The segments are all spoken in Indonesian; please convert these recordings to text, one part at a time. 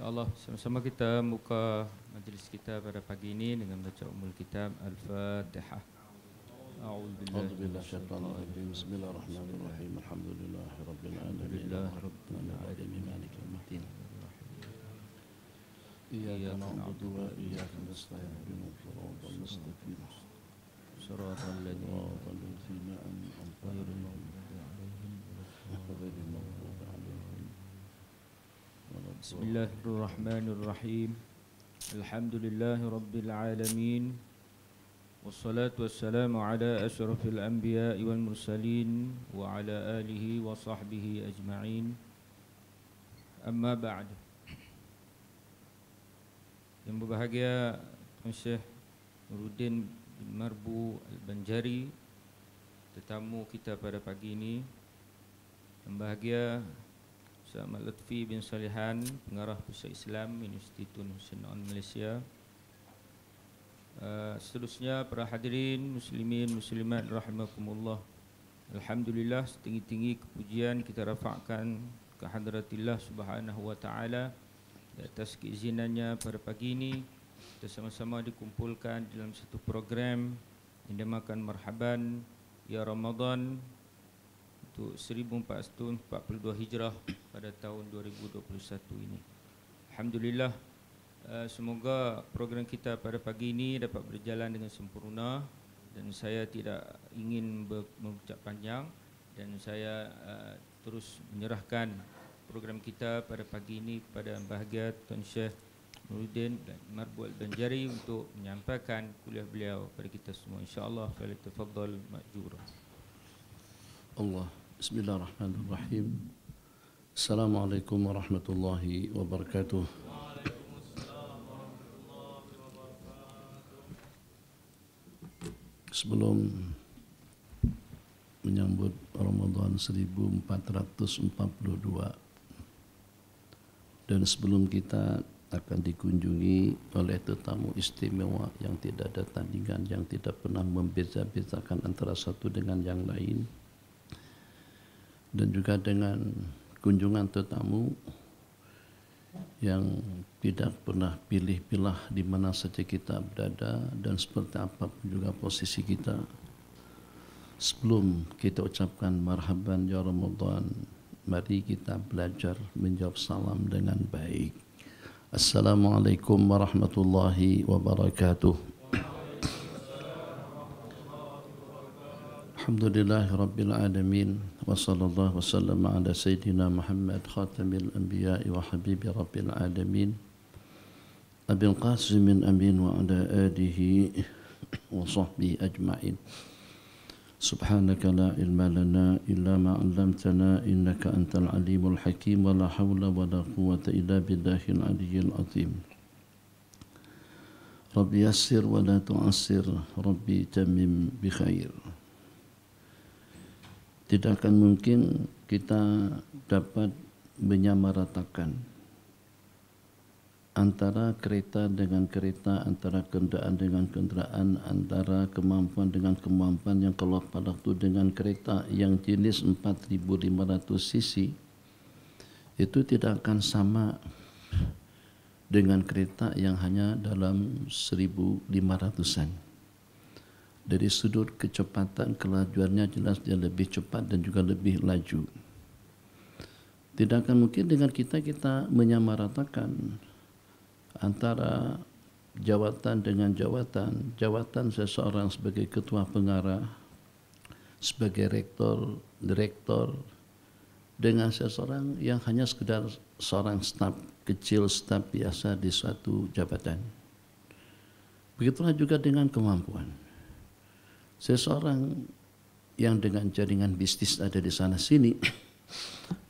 InsyaAllah sama-sama kita buka majlis kita pada pagi ini dengan baca Ummul Kitab Al-Fatihah. أعوذ بالله الشيطان الرجيم بسم الله الرحمن الرحيم الحمد لله رب العالمين الرحمن الرحيم مالك يوم الدين إياك نعبد وإياك نستعين اهدنا الصراط المستقيم صراط الذين أنعمت عليهم غير المغضوب عليهم بسم الله الرحمن الرحيم الحمد لله رب العالمين والصلاة والسلام على أشرف الأنبياء والمرسلين وعلى آله وصحبه أجمعين أما بعد. Yang berbahagia Tuan Syekh Nuruddin bin Marbu Al-Banjari, tetamu kita pada pagi ini. Yang berbahagia Ustaz Ahmad Lutfi bin Salihan, pengarah Pusat Islam Institut Hussein Malaysia. Seterusnya para hadirin muslimin muslimat rahimakumullah. Alhamdulillah, setinggi-tinggi kepujian kita rafa'kan ke hadratillah subhanahu wa ta'ala di atas keizinannya pada pagi ini kita sama-sama dikumpulkan dalam satu program yang dinamakan Marhaban Ya Ramadan untuk 1442 Hijrah pada tahun 2021 ini. Alhamdulillah, semoga program kita pada pagi ini dapat berjalan dengan sempurna dan saya tidak ingin mengucap panjang dan saya terus menyerahkan program kita pada pagi ini kepada Yang Bahagia Tuan Syekh Nuruddin bin Marbu Al-Banjari untuk menyampaikan kuliah beliau kepada kita semua, insya-Allah. Falyatafaddal ma'jura. Allah. Bismillahirrahmanirrahim. Assalamualaikum warahmatullahi wabarakatuh. Sebelum menyambut Ramadan 1442 dan sebelum kita akan dikunjungi oleh tetamu istimewa yang tidak ada tandingan, yang tidak pernah membeza-bezakan antara satu dengan yang lain, dan juga dengan kunjungan tetamu yang tidak pernah pilih-pilah di mana saja kita berada dan seperti apapun juga posisi kita. Sebelum kita ucapkan marhaban ya Ramadan, mari kita belajar menjawab salam dengan baik. Assalamualaikum warahmatullahi wabarakatuh. Alhamdulillahi Rabbil Alamin wa sallallahu wa sallam ala Sayyidina Muhammad khatamil anbiya'i wa habibi Rabbil Alamin Abil Qasimin Amin wa ala alihi wa sahbihi ajma'in. Subhanaka la ilma lana illa ma 'allamtana innaka antal alimul hakim wa la hawla wa la quwwata illa billahil aliyyil azim. Rabbi yassir wa la tu'assir, Rabbi tamim bi khair. Tidak akan mungkin kita dapat menyamaratakan antara kereta dengan kereta, antara kendaraan dengan kendaraan, antara kemampuan dengan kemampuan yang kalau pada waktu dengan kereta yang jenis 4.500 cc itu tidak akan sama dengan kereta yang hanya dalam 1.500-an. Dari sudut kecepatan, kelajuannya jelas dia lebih cepat dan juga lebih laju. Tidak akan mungkin dengan kita menyamaratakan antara jawatan dengan jawatan. Jawatan seseorang sebagai ketua pengarah, sebagai rektor, direktor, dengan seseorang yang hanya sekedar seorang staf kecil, staf biasa di suatu jabatan. Begitulah juga dengan kemampuan. Seseorang yang dengan jaringan bisnis ada di sana sini,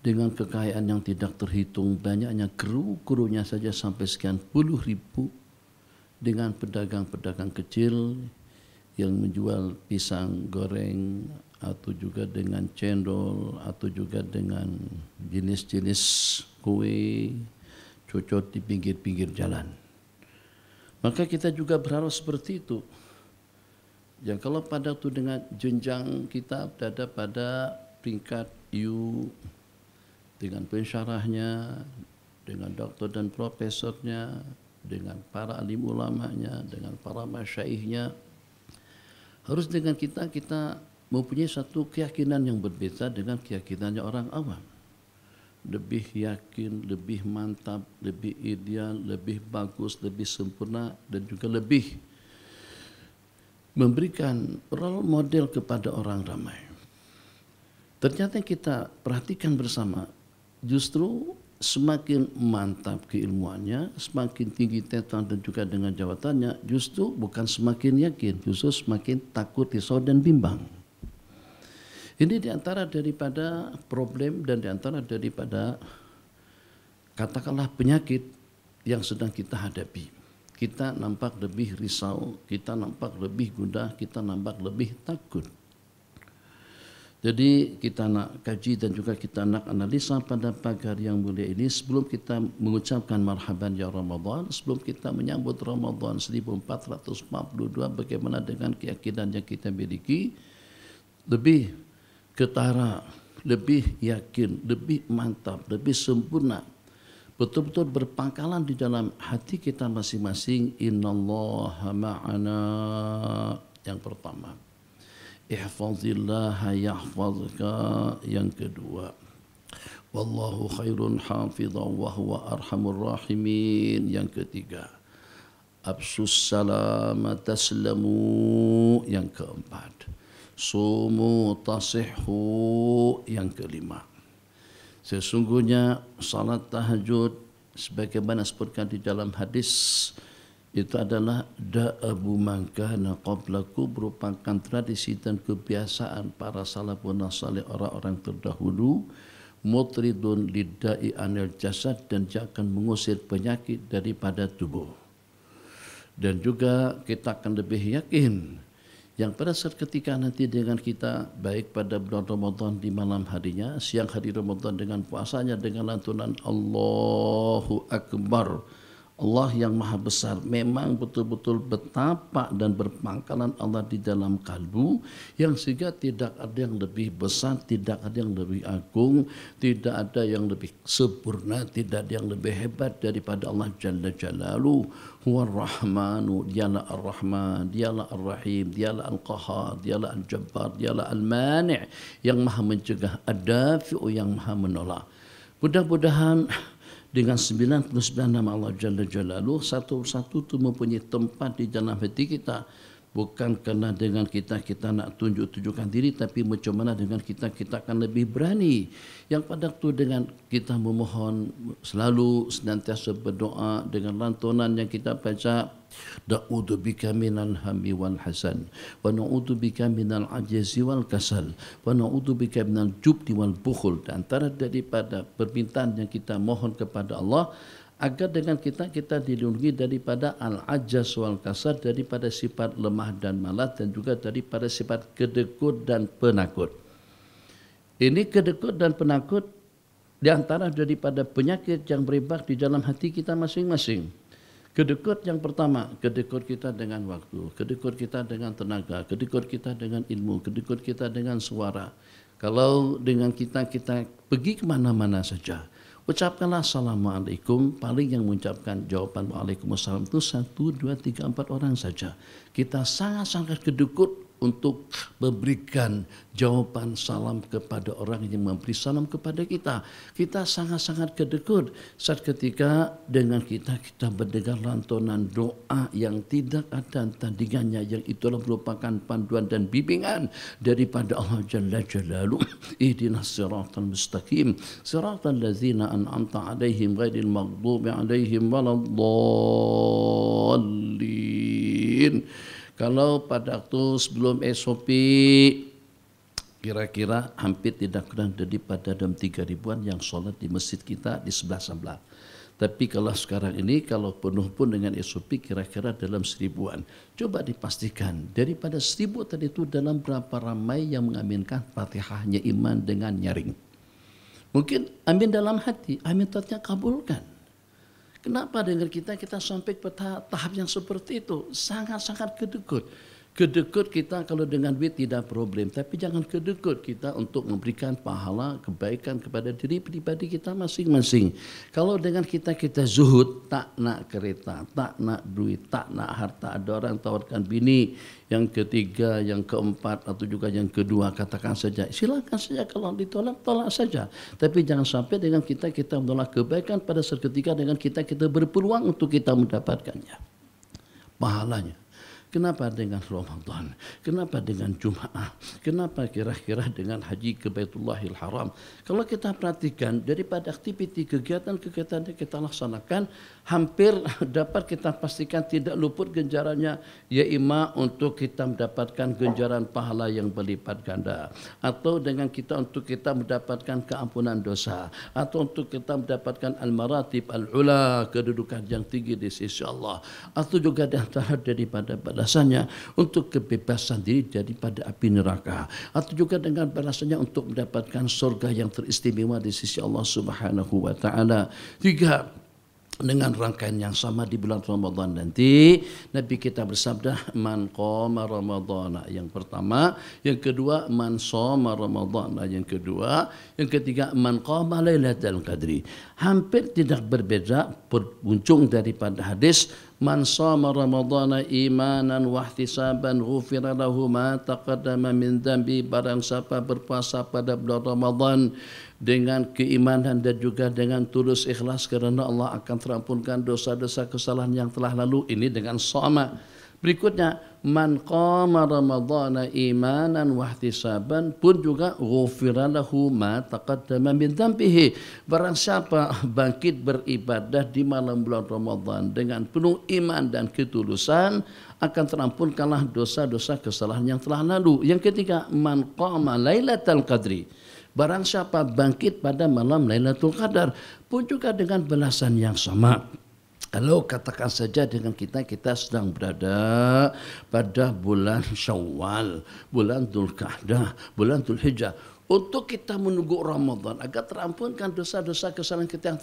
dengan kekayaan yang tidak terhitung banyaknya, kru-krunya saja sampai sekian puluh ribu, dengan pedagang-pedagang kecil yang menjual pisang goreng atau juga dengan cendol atau juga dengan jenis-jenis kue cocok di pinggir-pinggir jalan. Maka kita juga berharap seperti itu. Yang kalau pada itu dengan jenjang kita berada pada peringkat U dengan pensyarahnya, dengan doktor dan profesornya, dengan para alim ulamanya, dengan para masyaikhnya. Harus dengan kita mempunyai satu keyakinan yang berbeda dengan keyakinannya orang awam. Lebih yakin, lebih mantap, lebih ideal, lebih bagus, lebih sempurna, dan juga lebih memberikan role model kepada orang ramai. Ternyata kita perhatikan bersama, justru semakin mantap keilmuannya, semakin tinggi titel dan juga dengan jabatannya, justru bukan semakin yakin, justru semakin takut, risau dan bimbang. Ini diantara daripada problem dan diantara daripada katakanlah penyakit yang sedang kita hadapi. Kita nampak lebih risau, kita nampak lebih gundah, kita nampak lebih takut. Jadi kita nak kaji dan juga kita nak analisa pada pagi hari yang mulia ini sebelum kita mengucapkan marhaban ya Ramadan, sebelum kita menyambut Ramadan 1442, bagaimana dengan keyakinan yang kita miliki, lebih ketara, lebih yakin, lebih mantap, lebih sempurna, betul-betul berpangkalan di dalam hati kita masing-masing. Innallaha ma'ana, yang pertama. Ihfazillaha yahfazka, yang kedua. Wallahu khairun hafidhan wa huwa arhamur rahimin, yang ketiga. Absus salama taslamu, yang keempat. Sumu tasihhu, yang kelima. Sesungguhnya salat tahajud sebagaimana disebutkan di dalam hadis itu adalah da'abu man kana qablaku, merupakan tradisi dan kebiasaan para salafun salih, orang-orang terdahulu, mutridun lidda'i anil jasad, dan dia akan mengusir penyakit daripada tubuh. Dan juga kita akan lebih yakin yang pada saat ketika nanti dengan kita, baik pada bulan Ramadan di malam harinya, siang hari Ramadan dengan puasanya, dengan lantunan Allahu Akbar, Allah yang maha besar, memang betul-betul betapa dan berpangkalan Allah di dalam kalbu, yang sehingga tidak ada yang lebih besar, tidak ada yang lebih agung, tidak ada yang lebih sempurna, tidak ada yang lebih hebat daripada Allah Jalla Jalaluhu. Huwa Rahmanu, dialah Ar-Rahman, dialah Ar-Rahim, dialah Al-Qahar, dialah Al-Jabbar, dialah Al-Mani', yang maha mencegah, Ad-Dafi'u, yang maha menolak. Mudah-mudahan dengan 99 nama Allah Jalla Jalaluhu, satu-satu itu mempunyai tempat di dalam hati kita. Bukan kerana dengan kita nak tunjukkan diri, tapi macam mana dengan kita akan lebih berani. Yang pada itu dengan kita memohon, selalu senantiasa berdoa dengan lantunan yang kita baca, na'udzu bika minal hammi wal hasan, wa na'udzu bika minal ajzi wal kasal, wa na'udzu bika minal jubni wal bukhul. Antara daripada permintaan yang kita mohon kepada Allah, agar dengan kita dilindungi daripada al-ajaz wal kasar, daripada sifat lemah dan malas, dan juga daripada sifat kedekut dan penakut. Ini kedekut dan penakut di antara daripada penyakit yang berebak di dalam hati kita masing-masing. Kedekut yang pertama, kedekut kita dengan waktu, kedekut kita dengan tenaga, kedekut kita dengan ilmu, kedekut kita dengan suara. Kalau dengan kita pergi ke mana-mana saja, ucapkanlah Assalamualaikum. Paling yang mengucapkan jawaban Waalaikumsalam itu 1, 2, 3, 4 orang saja. Kita sangat-sangat kedekut untuk memberikan jawaban salam kepada orang yang memberi salam kepada kita. Kita sangat-sangat kedekut saat ketika dengan kita mendengar lantunan doa yang tidak ada tandingannya, yang itulah merupakan panduan dan bimbingan daripada Allah Jalla Jalaluhu. Ihdinas siratal mustaqim, siratal ladzina an'amta 'alaihim ghairil maghdubi 'alaihim waladdallin. Kalau pada waktu sebelum SOP kira-kira hampir tidak kurang daripada 3.000-an yang solat di masjid kita di sebelah-sebelah. Tapi kalau sekarang ini, kalau penuh pun dengan SOP kira-kira dalam 1.000-an. Coba dipastikan daripada 1.000 tadi itu dalam berapa ramai yang mengaminkan Fatihahnya iman dengan nyaring. Mungkin amin dalam hati, amin ternyata kabulkan. Kenapa dengan kita sampai ke tahap yang seperti itu? Sangat-sangat kedekut. Kedekut kita kalau dengan duit tidak problem, tapi jangan kedekut kita untuk memberikan pahala kebaikan kepada diri pribadi kita masing-masing. Kalau dengan kita zuhud, tak nak kereta, tak nak duit, tak nak harta, ada orang tawarkan bini yang ketiga, yang keempat atau juga yang kedua, katakan saja, silakan saja, kalau ditolak, tolak saja. Tapi jangan sampai dengan kita menolak kebaikan pada saat ketika dengan kita berpeluang untuk kita mendapatkannya, pahalanya. Kenapa dengan Ramadan? Kenapa dengan Jumaah? Kenapa kira-kira dengan haji ke Baitullahil Haram? Kalau kita perhatikan daripada aktiviti kegiatan-kegiatan yang kita laksanakan, hampir dapat kita pastikan tidak luput ganjarannya, ya ima untuk kita mendapatkan ganjaran pahala yang berlipat ganda, atau dengan kita untuk kita mendapatkan keampunan dosa, atau untuk kita mendapatkan al-maratib al-ula, kedudukan yang tinggi di sisi Allah, atau juga daripada balasannya untuk kebebasan diri daripada api neraka, atau juga dengan balasannya untuk mendapatkan surga yang teristimewa di sisi Allah Subhanahu wa taala. Tiga, dengan rangkaian yang sama di bulan Ramadan nanti, Nabi kita bersabda, man qama ramadhana, yang pertama, yang kedua man shoma ramadhana, yang kedua, yang ketiga man qama lailatul qadri. Hampir tidak berbeda berujung daripada hadis, man shoma ramadhana imanan wa ihtisaban ghufira lahu ma taqaddama min dhanbi. Barang siapa berpuasa pada bulan Ramadan dengan keimanan dan juga dengan tulus ikhlas kerana Allah akan terampunkan dosa-dosa kesalahan yang telah lalu. Ini dengan shoma. Berikutnya, man qama ramadhana imanan wa ihtisaban pun juga ghufira lahu ma taqaddama min dhanbihi. Barang siapa bangkit beribadah di malam bulan Ramadan dengan penuh iman dan ketulusan, akan terampunkanlah dosa-dosa kesalahan yang telah lalu. Yang ketiga, man qama lailatul qadri. Barang siapa bangkit pada malam Lailatul Qadar pun juga dengan balasan yang sama. Kalau katakan saja dengan kita sedang berada pada bulan Syawal, bulan Dzulqa'dah, bulan Dzulhijjah, untuk kita menunggu Ramadan agar terampunkan dosa-dosa kesalahan kita yang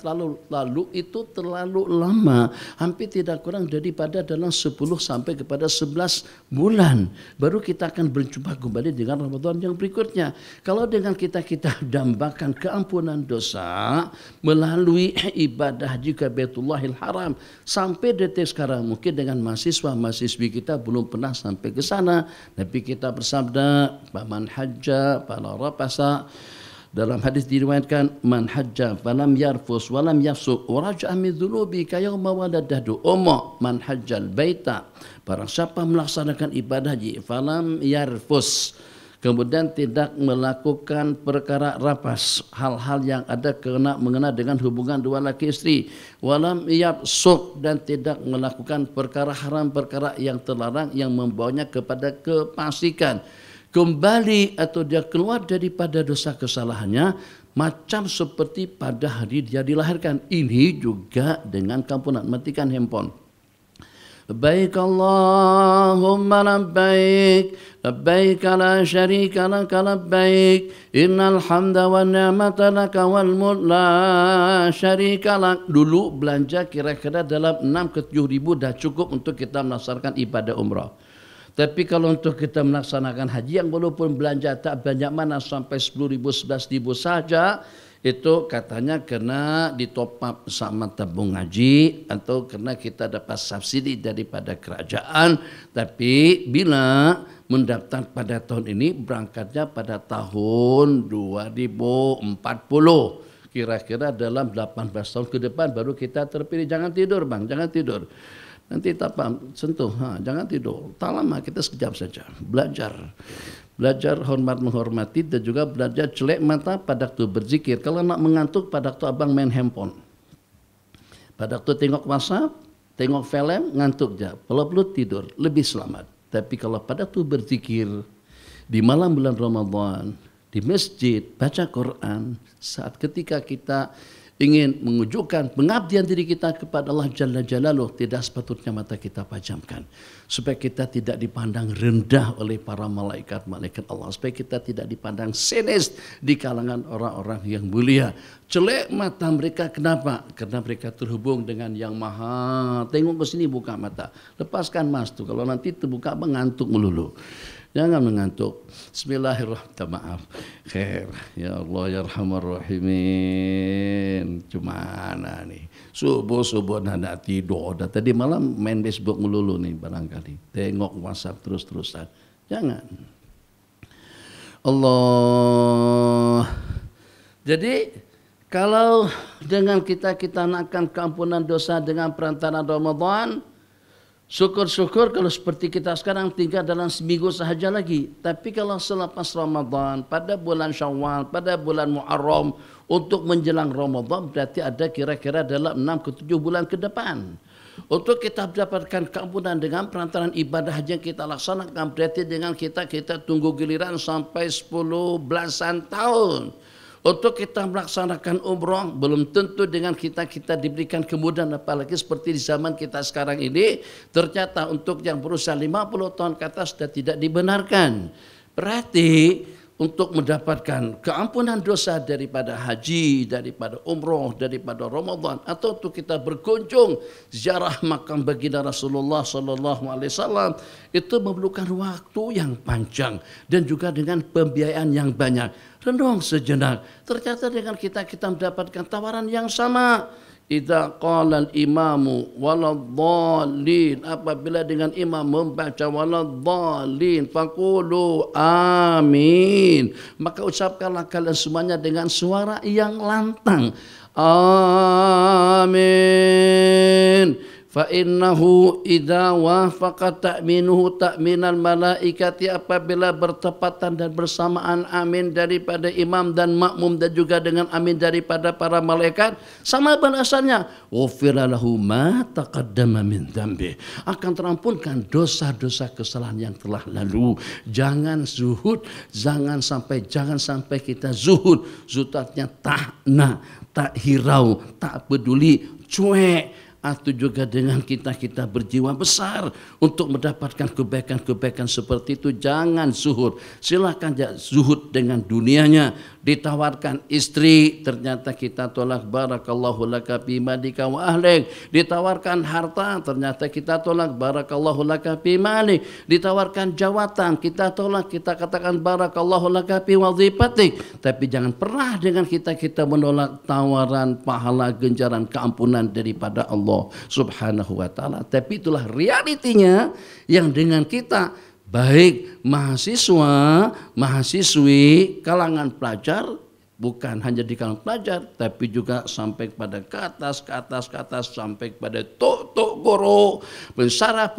lalu itu terlalu lama, hampir tidak kurang daripada dalam 10 sampai kepada 11 bulan. Baru kita akan berjumpa kembali dengan Ramadan yang berikutnya. Kalau dengan kita dambakan keampunan dosa melalui ibadah haji ke Baitullahil Haram, sampai detik sekarang mungkin dengan mahasiswa-mahasiswi kita belum pernah sampai ke sana. Nabi kita bersabda, "Man hajja fala rafasa." Dalam hadis diriwayatkan, man hajja falam yarfus walam yafsuq wa raja'a min dhunubi ka yauma waladatu ummu. Man hajjal baita, barang siapa melaksanakan ibadah haji falam yarfus, kemudian tidak melakukan perkara rapas, hal-hal yang ada mengena dengan hubungan dua laki istri, walam yafsuq, dan tidak melakukan perkara haram, perkara yang terlarang yang membawanya kepada kefasikan, kembali atau dia keluar daripada dosa kesalahannya macam seperti pada hari dia dilahirkan. Ini juga dengan kampunan. Matikan handphone. Labbaik Allahumma labbaik, labbaik la syarika laka labbaik, innal hamda wan ni'mata laka wal mulk la syarika lak. Dulu belanja kira-kira dalam 6 ke 7 ribu dah cukup untuk kita melaksanakan ibadah umrah. Tapi kalau untuk kita melaksanakan haji yang walaupun belanja tak banyak mana sampai 10 ribu, 11 ribu saja, itu katanya kena ditop up sama tabung haji atau kena kita dapat subsidi daripada kerajaan. Tapi bila mendaftar pada tahun ini, berangkatnya pada tahun 2040. Kira-kira dalam 18 tahun ke depan baru kita terpilih. Jangan tidur bang, jangan tidur. Nanti tak paham, sentuh, jangan tidur. Tak lama, kita sekejap saja. Belajar hormat menghormati dan juga belajar celek mata pada waktu berzikir. Kalau nak mengantuk pada waktu abang main handphone. Pada waktu tengok WhatsApp, tengok film, ngantuk je. Kalau perlu tidur, lebih selamat. Tapi kalau pada waktu berzikir, di malam bulan Ramadan, di masjid, baca Quran, saat ketika kita ingin menunjukkan pengabdian diri kita kepada Allah Jalla Jalaluh, tidak sepatutnya mata kita pejamkan. Supaya kita tidak dipandang rendah oleh para malaikat-malaikat Allah. Supaya kita tidak dipandang sinis di kalangan orang-orang yang mulia. Celek mata mereka, kenapa? Karena mereka terhubung dengan yang maha. Tengok ke sini, buka mata. Lepaskan mas tuh, kalau nanti terbuka mengantuk melulu. Jangan mengantuk. Bismillahirrahmanirrahim. Maaf. Khair. Ya Allah ya Arhamar Rahimin. Cumana nih. Subuh-subuh nak tidur. Dah tadi malam main Facebook melulu nih barangkali. Tengok WhatsApp terus-terusan. Jangan. Allah. Jadi kalau dengan kita nakkan keampunan dosa dengan perantaraan Ramadan, syukur-syukur kalau seperti kita sekarang tinggal dalam seminggu sahaja lagi. Tapi kalau selepas Ramadan, pada bulan Syawal, pada bulan Muharram, untuk menjelang Ramadan berarti ada kira-kira dalam 6 ke 7 bulan ke depan. Untuk kita mendapatkan keampunan dengan perantaraan ibadah haji yang kita laksanakan, berarti dengan kita tunggu giliran sampai 10 belasan tahun. Untuk kita melaksanakan umrah belum tentu dengan kita diberikan kemudahan, apalagi seperti di zaman kita sekarang ini ternyata untuk yang berusia 50 tahun ke atas sudah tidak dibenarkan. Berarti untuk mendapatkan keampunan dosa daripada haji, daripada umrah, daripada Ramadan, atau untuk kita berkunjung ziarah makam baginda Rasulullah sallallahu alaihi wasallam, itu memerlukan waktu yang panjang dan juga dengan pembiayaan yang banyak. Renung sejenak, ternyata dengan kita mendapatkan tawaran yang sama. Idza qala al-imamu waladhdallin, apabila dengan imam membaca waladhdallin faqulu amin, maka ucapkanlah kalian semuanya dengan suara yang lantang, amin. Fa innahu idza wafaqa ta'minuhu ta'minal malaikati, apabila bertepatan dan bersamaan amin daripada imam dan makmum dan juga dengan amin daripada para malaikat, sama balasannya, ghufira lahu ma taqaddama min dzambi, akan terampunkan dosa-dosa kesalahan yang telah lalu. Jangan zuhud, jangan sampai kita zuhud. Zuhudnya tak hirau, tak peduli, cuek. Atau juga dengan kita berjiwa besar untuk mendapatkan kebaikan-kebaikan seperti itu. Jangan zuhud. Silakan zuhud dengan dunianya. Ditawarkan istri, ternyata kita tolak, barakallahu laka fi malika wa ahlik. Ditawarkan harta, ternyata kita tolak, barakallahu laka fi malik. Ditawarkan jawatan, kita tolak, kita katakan barakallahu laka fi wazifatik. Tapi jangan pernah dengan kita menolak tawaran pahala ganjaran keampunan daripada Allah Subhanahu wa taala. Tapi itulah realitinya yang dengan kita, baik mahasiswa, mahasiswi, kalangan pelajar, bukan hanya di kalangan pelajar, tapi juga sampai pada ke atas, sampai pada tok guru, pensarah,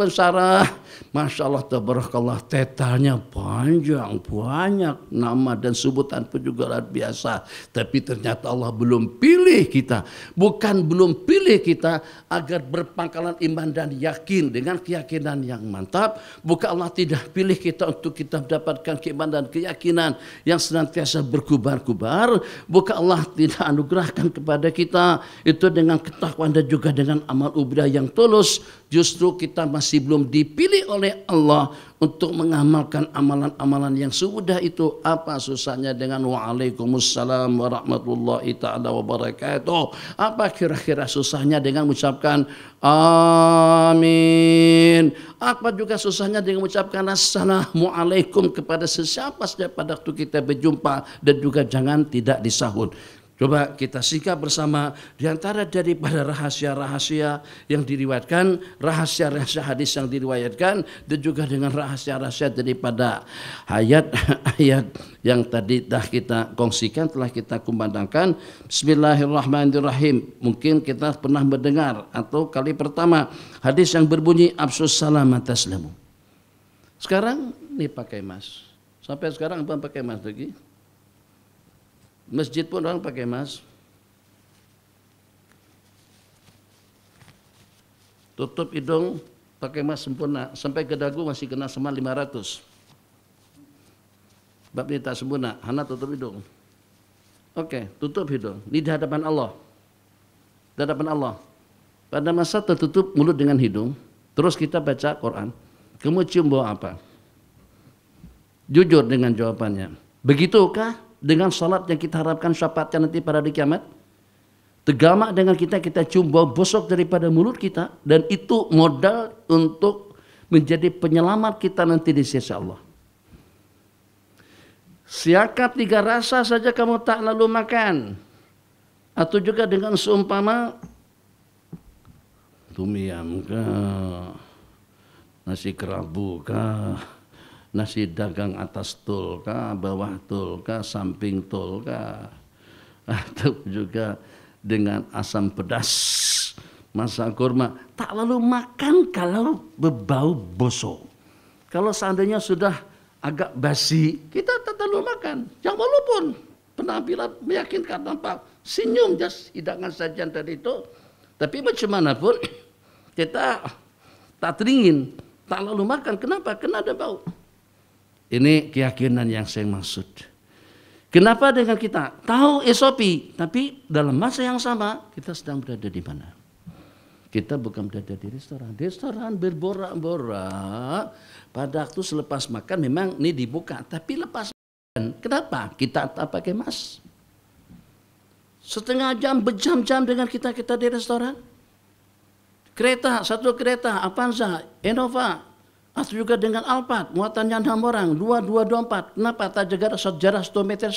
masya Allah tabarakallah, tetalnya panjang, banyak nama dan sebutan pun juga luar biasa. Tapi ternyata Allah belum pilih kita, bukan belum pilih kita agar berpangkalan iman dan yakin dengan keyakinan yang mantap. Bukan Allah tidak pilih kita untuk kita mendapatkan keimanan dan keyakinan yang senantiasa berkubar-kubar. Bukan Allah tidak anugerahkan kepada kita itu dengan ketakwaan dan juga dengan amal ubadah yang tulus. Justru kita masih belum dipilih oleh Allah untuk mengamalkan amalan-amalan yang sudah itu. Apa susahnya dengan waalaikumsalam warahmatullahi ta'ala wabarakatuh? Apa kira-kira susahnya dengan mengucapkan amin? Apa juga susahnya dengan mengucapkan assalamualaikum kepada sesiapa saja pada waktu kita berjumpa? Dan juga jangan tidak disahut. Coba kita singkat bersama di antara daripada rahasia-rahasia yang diriwayatkan, rahasia-rahasia hadis yang diriwayatkan, dan juga dengan rahasia-rahasia daripada ayat-ayat yang tadi dah kita kongsikan, telah kita kumandangkan. Bismillahirrahmanirrahim. Mungkin kita pernah mendengar atau kali pertama hadis yang berbunyi absus salam taslamu. Sekarang ini pakai mas. Sampai sekarang apa pakai mas lagi? Masjid pun orang pakai mas. Tutup hidung pakai mas sempurna. Sampai ke dagu masih kena semal 500. Bab ini tak sempurna. Hana tutup hidung. Oke, tutup hidung. Ini di hadapan Allah. di hadapan Allah. Pada masa tertutup mulut dengan hidung, terus kita baca Quran, kamu cium bau apa? Jujur dengan jawabannya. Begitukah dengan salat yang kita harapkan syafaatnya nanti pada hari kiamat? Tegamak dengan kita cium bau busuk daripada mulut kita, dan itu modal untuk menjadi penyelamat kita nanti di sisi Allah. Siakap 3 rasa saja kamu tak lalu makan, atau juga dengan seumpama tumiam kah, nasi kerabu kah, nasi dagang atas tul kah, bawah tul kah, samping tul kah, atau juga dengan asam pedas, masak kurma, tak lalu makan kalau berbau bosok. Kalau seandainya sudah agak basi, kita tak lalu makan. Yang walaupun penampilan meyakinkan, nampak senyum jas hidangan sajian tadi itu, tapi macam mana pun kita tak teringin, tak lalu makan. Kenapa? Kena ada bau. Ini keyakinan yang saya maksud. Kenapa dengan kita tahu SOP, tapi dalam masa yang sama kita sedang berada di mana? Kita bukan berada di restoran. Restoran berborak-borak. Pada waktu selepas makan memang ini dibuka, tapi lepas makan, kenapa? Kita tak pakai mask. Setengah jam, berjam-jam dengan kita di restoran. Kereta, satu kereta, Avanza, Innova, atau juga dengan Alphard, muatannya 6 orang, 2224. Kenapa tak jaga jarak 1,5 meter?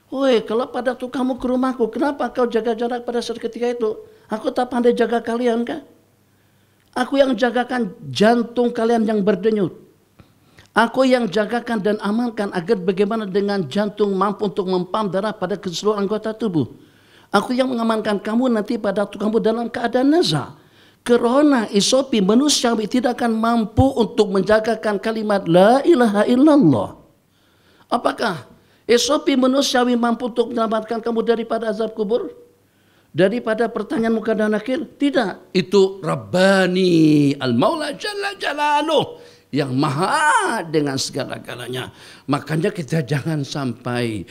Woi, kalau pada waktu kamu ke rumahku, kenapa kau jaga jarak pada saat ketika itu? Aku tak pandai jaga kalian kah? Aku yang jagakan jantung kalian yang berdenyut. Aku yang jagakan dan amankan agar bagaimana dengan jantung mampu untuk mempam darah pada seluruh anggota tubuh. Aku yang mengamankan kamu nanti pada waktu kamu dalam keadaan nazar. Kerana SOP manusiawi tidak akan mampu untuk menjagakan kalimat La ilaha illallah. Apakah SOP manusiawi mampu untuk menyelamatkan kamu daripada azab kubur? Daripada pertanyaan muka dan akhir? Tidak. Itu Rabbani Al-Maula Jalla Jalaluh, yang maha dengan segala-galanya. Makanya kita jangan sampai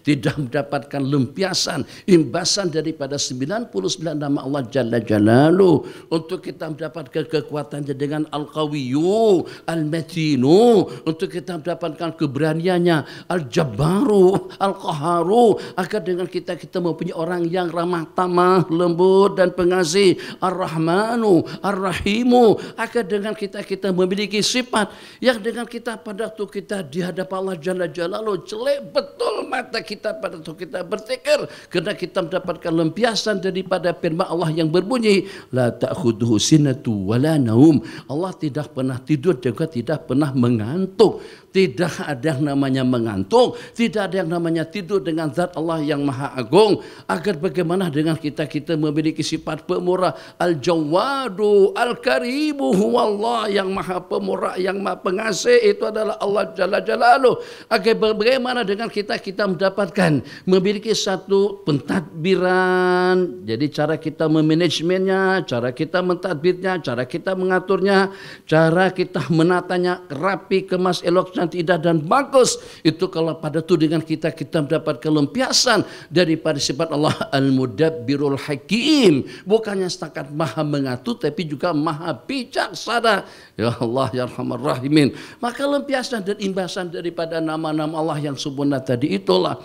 tidak mendapatkan lempiasan, imbasan daripada 99 nama Allah Jalla Jalaluh, untuk kita mendapatkan kekuatannya dengan Al-Qawiyyu, Al-Matinu, untuk kita mendapatkan keberaniannya, Al-Jabbaru, Al-Qaharu, agar dengan kita mempunyai orang yang ramah tamah, lembut dan pengasih, Ar-Rahmanu, Ar-Rahimu, agar dengan kita memiliki sifat yang dengan kita pada waktu kita di hadapan Allah Jalla Jalaluh jelek betul mata kita pada waktu kita bertikir, karena kita mendapatkan lempiasan daripada firman Allah yang berbunyi la ta'khudhuhu sinatu wala naum. Allah tidak pernah tidur juga tidak pernah mengantuk. Tidak ada yang namanya mengantuk, tidak ada yang namanya tidur dengan zat Allah yang maha agung. Agar bagaimana dengan kita memiliki sifat pemurah, Al-Jawadu, Al-Karimu, huwallah, yang maha pemurah, yang maha pengasih, itu adalah Allah Jalla Jalaluh. Agar bagaimana dengan kita mendapatkan, memiliki satu pentadbiran. Jadi cara kita memanajemennya, cara kita mentadbirnya, cara kita mengaturnya, cara kita menatanya rapi, kemas, elok, tidak dan bagus. Itu kalau pada itu dengan kita mendapat kelempiasan daripada sifat Allah Al-Mudabbirul Hakim, bukannya setakat maha mengatur tapi juga maha bijaksana. Ya Allah ya Arhamar Rahimin. Maka lempiasan dan imbasan daripada nama-nama Allah yang sempurna tadi itulah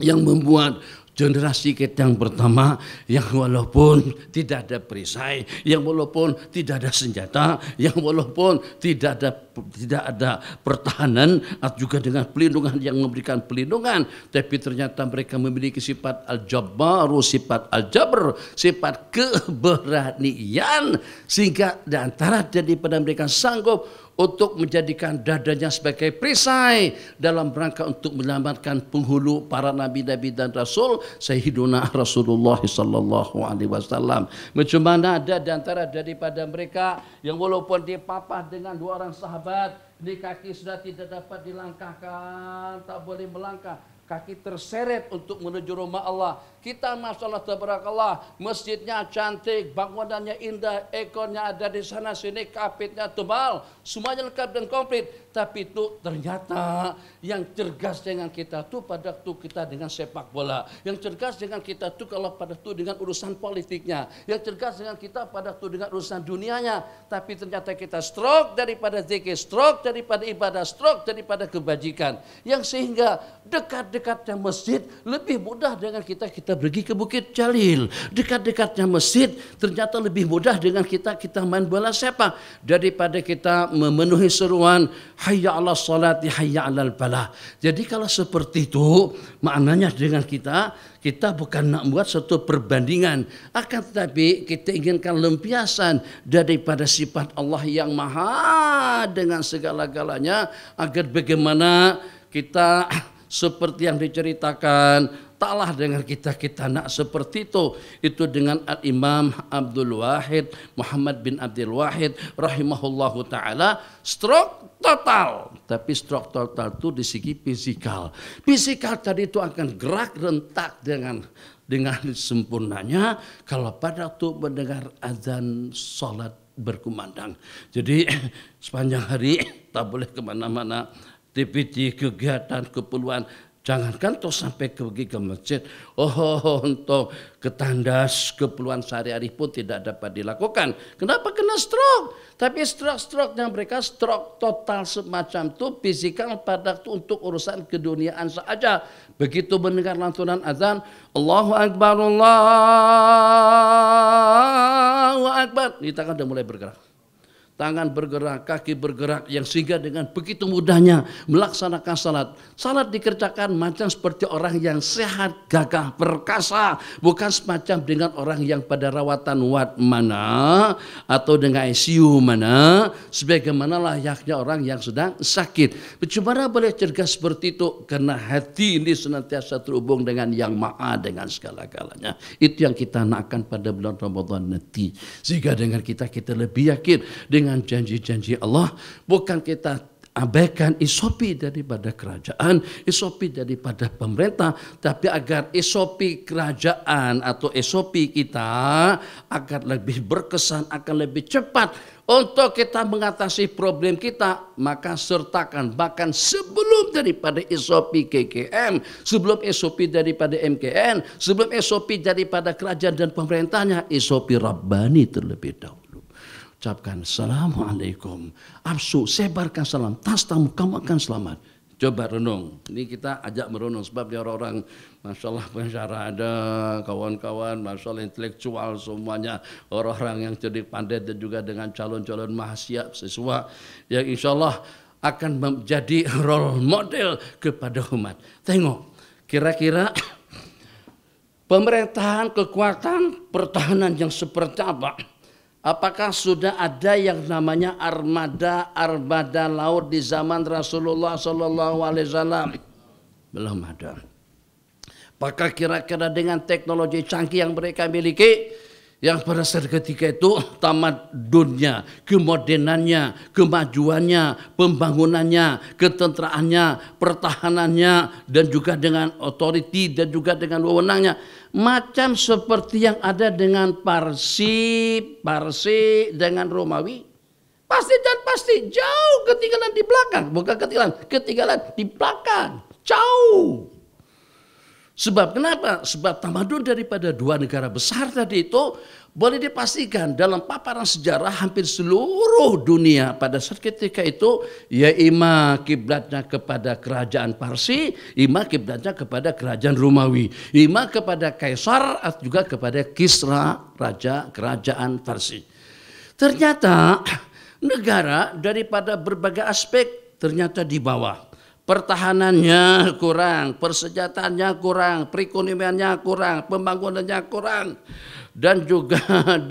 yang membuat generasi kita yang pertama, yang walaupun tidak ada perisai, yang walaupun tidak ada senjata, yang walaupun tidak ada pertahanan, atau juga dengan pelindungan yang memberikan pelindungan, tapi ternyata mereka memiliki sifat Al-Jabbaru, sifat Al-Jabr, sifat keberanian, sehingga di antara daripada mereka sanggup untuk menjadikan dadanya sebagai perisai dalam rangka untuk menyelamatkan penghulu para nabi-nabi dan rasul, Sayyiduna Rasulullah sallallahu alaihi wasallam. Macam mana ada di antara daripada mereka yang walaupun dipapah dengan 2 orang sahabat, di kaki sudah tidak dapat dilangkahkan, tak boleh melangkah, kaki terseret untuk menuju rumah Allah. Kita masalah tabarakallah, masjidnya cantik, bangunannya indah, ekornya ada di sana sini, kapitnya tebal, semuanya lengkap dan komplit. Tapi itu ternyata yang cergas dengan kita tuh pada tuh kita dengan sepak bola. Yang cergas dengan kita tuh kalau pada tuh dengan urusan politiknya. Yang cergas dengan kita pada tuh dengan urusan dunianya. Tapi ternyata kita stroke daripada zikir, stroke daripada ibadah, stroke daripada kebajikan. Yang sehingga dekat-dekatnya masjid lebih mudah dengan kita pergi ke Bukit Jalil. Dekat-dekatnya masjid ternyata lebih mudah dengan kita main bola sepak daripada kita memenuhi seruan hayya 'alas salati hayya 'alal falah. Jadi kalau seperti itu maknanya dengan kita bukan nak buat satu perbandingan, akan tetapi kita inginkan lempiasan daripada sifat Allah yang maha dengan segala-galanya, agar bagaimana kita seperti yang diceritakan, taklah dengan kita nak seperti itu dengan Al-Imam Abdul Wahid Muhammad bin Abdul Wahid rahimahullahu taala, stroke total. Tapi stroke total itu di segi fisikal tadi itu akan gerak rentak dengan sempurnanya kalau pada waktu mendengar azan salat berkumandang. Jadi sepanjang hari tak boleh kemana-mana, aktiviti, kegiatan, keperluan. Jangankan toh sampai pergi ke masjid, untuk ke tandas, keperluan sehari-hari pun tidak dapat dilakukan. Kenapa? Kena stroke. Tapi stroke yang mereka stroke total semacam itu fisikal pada untuk urusan keduniaan saja. Begitu mendengar lantunan azan, Allahu Akbar, Allahu Akbar, di tangan sudah mulai bergerak. Tangan bergerak, kaki bergerak, yang sehingga dengan begitu mudahnya melaksanakan salat. Salat dikerjakan macam seperti orang yang sehat, gagah, perkasa. Bukan semacam dengan orang yang pada rawatan ward mana atau dengan ICU mana. Sebagaimana layaknya orang yang sedang sakit. Bagaimana boleh cergas seperti itu? Karena hati ini senantiasa terhubung dengan yang maha dengan segala-galanya. Itu yang kita nakkan pada bulan Ramadan nanti. Sehingga dengan kita lebih yakin dengan janji-janji Allah, bukan kita abaikan SOP daripada kerajaan, SOP daripada pemerintah, tapi agar SOP kerajaan atau SOP kita agar lebih berkesan, akan lebih cepat untuk kita mengatasi problem kita, maka sertakan bahkan sebelum daripada SOP KKM, sebelum SOP daripada MKN, sebelum SOP daripada kerajaan dan pemerintahnya, SOP Rabbani terlebih dahulu. Ucapkan Assalamualaikum, absu, sebarkan salam, tas tamu kamu akan selamat. Coba renung, ini kita ajak merenung sebab dia orang-orang Masya Allah pensyarah ada, kawan-kawan Masya Allah intelektual semuanya, orang-orang yang cerdik pandai dan juga dengan calon-calon mahasiswa siswa yang insya Allah akan menjadi role model kepada umat. Tengok, kira-kira pemerintahan, kekuatan pertahanan yang seperti apa? Apakah sudah ada yang namanya armada laut di zaman Rasulullah SAW? Belum ada. Apakah kira-kira dengan teknologi canggih yang mereka miliki, yang pada saat ketika itu tamadunnya, kemodernannya, kemajuannya, pembangunannya, ketentraannya, pertahanannya, dan juga dengan otoriti dan juga dengan wewenangnya, macam seperti yang ada dengan Parsi dengan Romawi, pasti dan pasti jauh ketinggalan di belakang. Bukan ketinggalan di belakang, jauh. Sebab kenapa? Sebab tamadun daripada dua negara besar tadi itu boleh dipastikan dalam paparan sejarah hampir seluruh dunia pada saat ketika itu, ya ima kiblatnya kepada kerajaan Parsi, ima kiblatnya kepada kerajaan Romawi, ima kepada Kaisar atau juga kepada Kisra, raja kerajaan Parsi. Ternyata negara daripada berbagai aspek ternyata di bawah. Pertahanannya kurang, persenjataannya kurang, perekonomiannya kurang, pembangunannya kurang, dan juga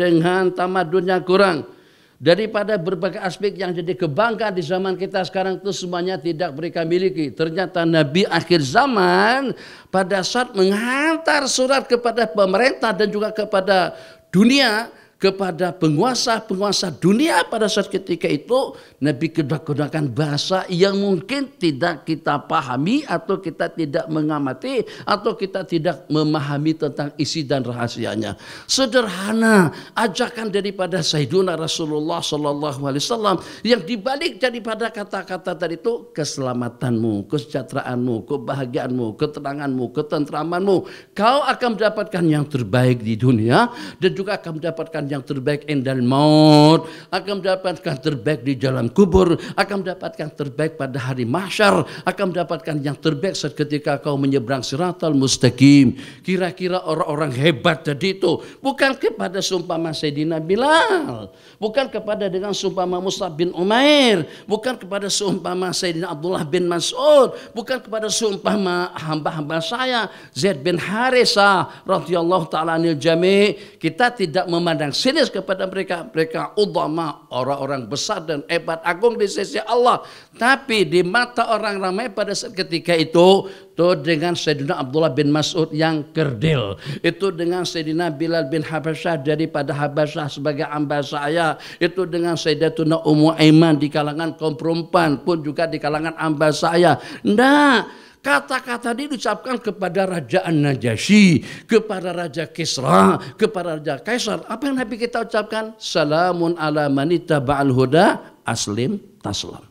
dengan tamadunnya kurang. Daripada berbagai aspek yang jadi kebanggaan di zaman kita sekarang itu semuanya tidak mereka miliki. Ternyata Nabi akhir zaman pada saat menghantar surat kepada pemerintah dan juga kepada dunia, kepada penguasa-penguasa dunia pada saat ketika itu, Nabi gunakan bahasa yang mungkin tidak kita pahami atau kita tidak mengamati atau kita tidak memahami tentang isi dan rahasianya. Sederhana ajakan daripada Sayyiduna Rasulullah SAW yang dibalik daripada kata-kata tadi itu keselamatanmu, kesejahteraanmu, kebahagiaanmu, ketenanganmu, ketentramanmu. Kau akan mendapatkan yang terbaik di dunia dan juga akan mendapatkan yang terbaik indal maut, akan mendapatkan terbaik di dalam kubur, akan mendapatkan terbaik pada hari mahsyar, akan mendapatkan yang terbaik saat ketika kau menyeberang siratal mustaqim. Kira-kira orang-orang hebat tadi itu bukan kepada seumpama Sayyidina Bilal, bukan kepada dengan seumpama Mus'ab bin Umair, bukan kepada seumpama Sayyidina Abdullah bin Mas'ud, bukan kepada seumpama hamba-hamba saya Zaid bin Harisah radhiyallahu ta'ala anil jami'. Kita tidak memandang sinis kepada mereka. Mereka ulama, orang-orang besar dan hebat agung di sisi Allah. Tapi di mata orang ramai pada saat ketika itu dengan Sayyidina Abdullah bin Mas'ud yang kerdil, itu dengan Sayyidina Bilal bin Habasyah daripada Habasyah sebagai hamba saya, itu dengan Sayyidatuna Ummu Aiman di kalangan kaum perempuan pun juga di kalangan hamba saya. Nah, kata-kata ini diucapkan kepada Raja An-Najasyi, kepada Raja Kisra, kepada Raja Kaisar. Apa yang Nabi kita ucapkan? Salamun ala manittaba'al huda aslim taslam.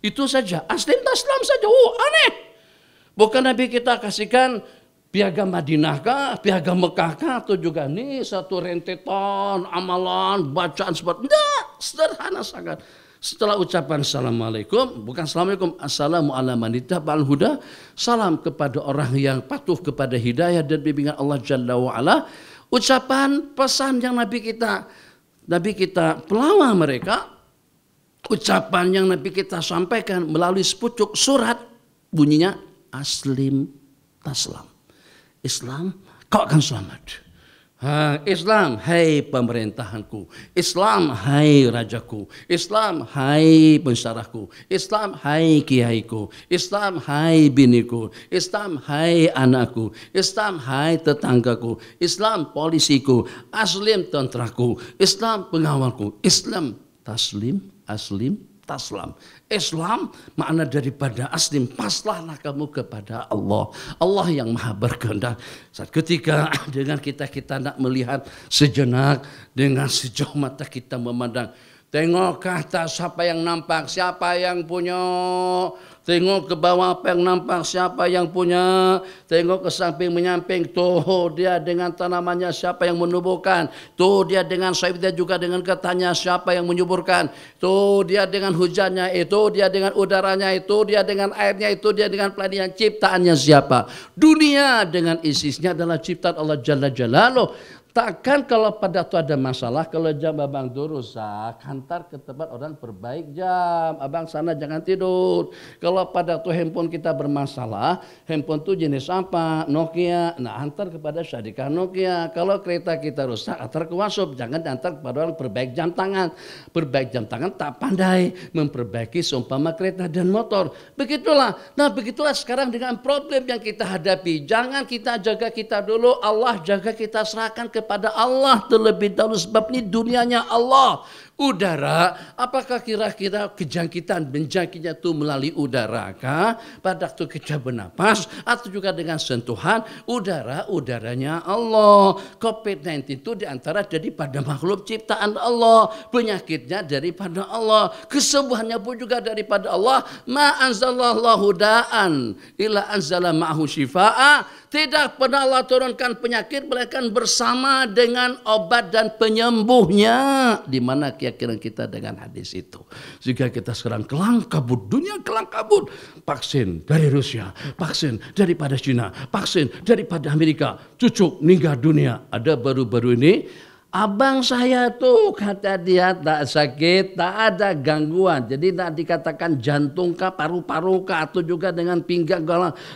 Itu saja, aslim taslam saja. Oh, aneh. Bukan Nabi kita kasihkan piagam Madinah kah, piagam Mekah kah, atau juga nih satu rentetan amalan, bacaan seperti enggak, sederhana sangat. Setelah ucapan assalamualaikum, bukan assalamualaikum, assalamu ala manittaba'al huda, salam kepada orang yang patuh kepada hidayah dan bimbingan Allah Jalla wa'ala. Ucapan pesan yang Nabi kita pelawak mereka, ucapan yang Nabi kita sampaikan melalui sepucuk surat, bunyinya aslim taslam. Islam, kau akan selamat. Islam, hai pemerintahanku. Islam, hai rajaku. Islam, hai pensyarahku. Islam, hai kiaiku. Islam, hai biniku. Islam, hai anakku. Islam, hai tetanggaku. Islam, polisiku. Aslim, tentraku. Islam, pengawalku. Islam, taslim, aslim, taslam. Islam makna daripada aslim, pasrahlah kamu kepada Allah. Allah yang maha berkehendak. Saat ketika dengan kita nak melihat sejenak, dengan sejauh mata kita memandang, tengok ke atas siapa yang nampak, siapa yang punya. Tengok ke bawah apa yang nampak, siapa yang punya. Tengok ke samping menyamping, tuh dia dengan tanamannya, siapa yang menubuhkan. Tuh dia dengan sayapnya juga dengan getahnya, siapa yang menyuburkan. Tuh dia dengan hujannya, itu dia dengan udaranya, itu dia dengan airnya, itu dia dengan pelanian, ciptaannya siapa. Dunia dengan isinya adalah ciptaan Allah Jalla Jalaluh. Takkan kalau pada itu ada masalah, kalau jam abang itu rusak, hantar ke tempat orang perbaik jam. Abang sana jangan tidur. Kalau pada itu handphone kita bermasalah, handphone itu jenis apa? Nokia. Nah, hantar kepada syarikat Nokia. Kalau kereta kita rusak, hantar ke workshop. Jangan hantar kepada orang perbaik jam tangan. Perbaik jam tangan tak pandai memperbaiki seumpama kereta dan motor. Begitulah. Nah, begitulah sekarang dengan problem yang kita hadapi. Jangan kita jaga kita dulu, Allah jaga kita, serahkan kepada Allah terlebih dahulu, sebab ini dunianya Allah. Udara, apakah kira-kira kejangkitan menjangkitnya itu melalui udara kah? Pada waktu kita bernapas atau juga dengan sentuhan udaranya Allah. COVID-19 itu diantara daripada makhluk ciptaan Allah, penyakitnya daripada Allah, kesembuhannya pun juga daripada Allah. Ma anzalallahu da'an illa anzala ma'hu shifa'a. Tidak pernah Allah turunkan penyakit melainkan bersama dengan obat dan penyembuhnya. Di mana keyakinan kita dengan hadis itu? Jika kita sekarang kelang kabut, dunia kelang kabut. Vaksin dari Rusia, vaksin daripada Cina, vaksin daripada Amerika, cucuk meninggal dunia. Ada baru-baru ini, abang saya tuh kata dia tak sakit, tak ada gangguan. Jadi tak dikatakan jantung kah, paru-paru kah, atau juga dengan pinggang,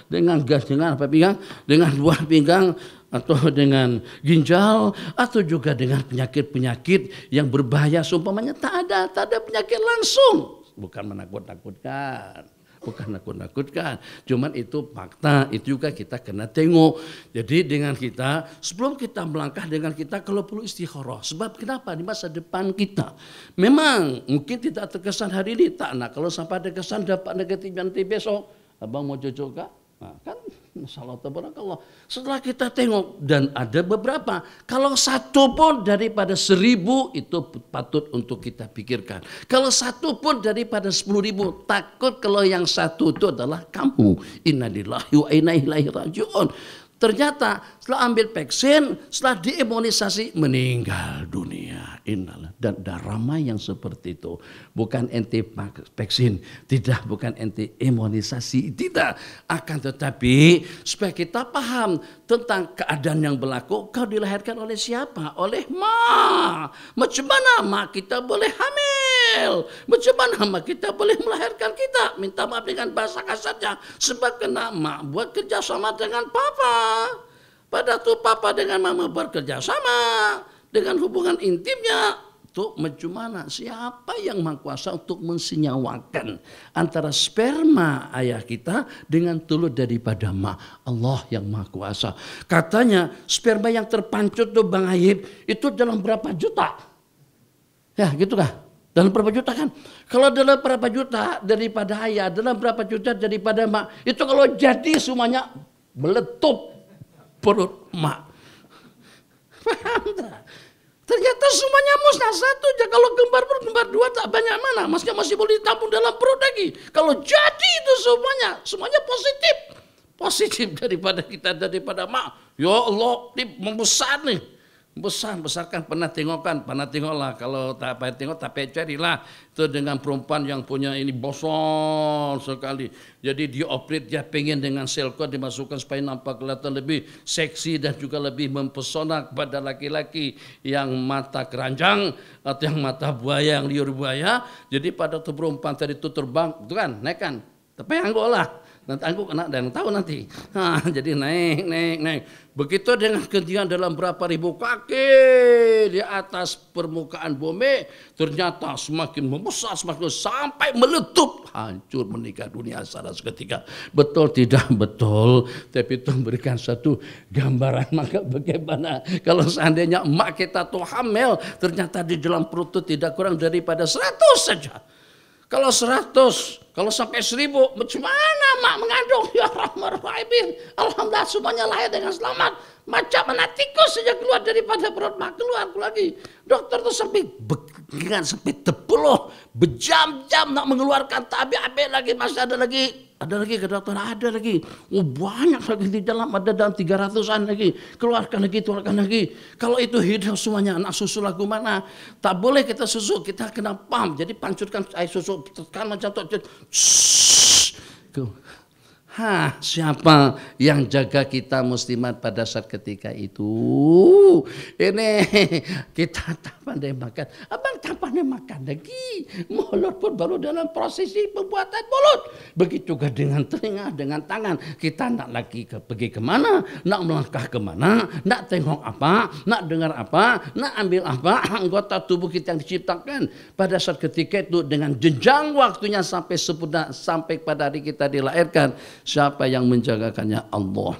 dengan buah pinggang, atau dengan ginjal, atau juga dengan penyakit-penyakit yang berbahaya. Seumpamanya tak ada penyakit langsung. Bukan menakut-nakutkan. Bukan nakut-nakutkan, cuman itu fakta, itu juga kita kena tengok. Jadi dengan kita, sebelum kita melangkah dengan kita, kalau perlu istikharah. Sebab kenapa? Di masa depan kita, memang mungkin tidak terkesan hari ini, tak nak. Kalau sampai ada kesan dapat negatif nanti besok, abang mau cocok kah? Nah, kan masalah tabarakallah. Setelah kita tengok dan ada beberapa, kalau satu pun daripada 1000 itu patut untuk kita pikirkan. Kalau satu pun daripada 10.000, takut kalau yang satu itu adalah kamu. Innalillahi wa inna ilaihi rajiun. Ternyata setelah ambil vaksin, setelah diimunisasi, meninggal dunia. Innalillah. Dan ramai yang seperti itu. Bukan ente vaksin, tidak, bukan ente imunisasi, tidak. Akan tetapi supaya kita paham tentang keadaan yang berlaku, kau dilahirkan oleh siapa? Oleh ma. Macam mana ma kita boleh hamil? Macam mana ma kita boleh melahirkan kita? Minta maaf dengan bahasa kasarnya. Sebab kena ma buat kerjasama dengan papa. Pada tu papa dengan mama bekerja sama dengan hubungan intimnya. Tuh macam mana? Siapa yang maha kuasa untuk mensenyawakan antara sperma ayah kita dengan telur daripada ma? Allah yang maha kuasa. Katanya sperma yang terpancut tuh Bang Ayib itu dalam berapa juta? Ya gitu kah? Dalam berapa juta kan? Kalau dalam berapa juta daripada ayah, dalam berapa juta daripada ma, itu kalau jadi semuanya meletup perut mak. Paham tak? Ternyata semuanya musnah satu aja. Kalau kembar dua tak banyak mana. Masnya masih boleh ditampung dalam perut lagi. Kalau jadi itu semuanya positif. Positif daripada kita, daripada mak. Ya Allah, ini membesar nih. Besarkan, pernah tengoklah. Kalau tak payah tengok, tak payah carilah. Itu dengan perempuan yang punya ini bosong sekali. Jadi dia operate, dia pengen dengan sel kod dimasukkan supaya nampak kelihatan lebih seksi dan juga lebih mempesona kepada laki-laki yang mata keranjang atau yang mata buaya, yang liur buaya. Jadi pada tu perempuan tadi itu terbang, itu kan, naik kan. Tapi angguk lah. Nanti aku kena dan tahu nanti. Jadi naik. Begitu dengan ketinggian dalam berapa ribu kaki di atas permukaan bumi, ternyata semakin membesar, semakin sampai meletup, hancur meninggal dunia secara seketika. Betul tidak betul? Tapi itu memberikan satu gambaran. Maka bagaimana kalau seandainya emak kita tuh hamil, ternyata di dalam perut itu tidak kurang daripada 100 saja. Kalau 100, kalau sampai 1000, macam mana mak mengandung? Ya Rahman-Rahim. Alhamdulillah semuanya lahir dengan selamat. Macam mana tikus saja keluar daripada perut mak, keluar lagi. Dokter tuh sampai berjam-jam nak mengeluarkan, tapi lagi masih ada lagi ke dokter, ada lagi. Oh banyak lagi di dalam, ada dalam 300-an lagi. Keluarkan lagi. Kalau itu hidup semuanya, anak susu lagu mana? Tak boleh kita susu, kita kena pump. Jadi pancurkan air susu, tekan macam tu. Siapa yang jaga kita muslimat pada saat ketika itu? Ini kita tak pandai makan. Abang tak pandai makan lagi. Mulut pun baru dalam prosesi pembuatan mulut. Begitu juga dengan telinga, dengan tangan. Kita nak lagi pergi kemana? Nak melangkah kemana? Nak tengok apa? Nak dengar apa? Nak ambil apa? Anggota tubuh kita yang diciptakan pada saat ketika itu dengan jenjang waktunya sampai sempurna, sampai pada hari kita dilahirkan. Siapa yang menjagakannya? Allah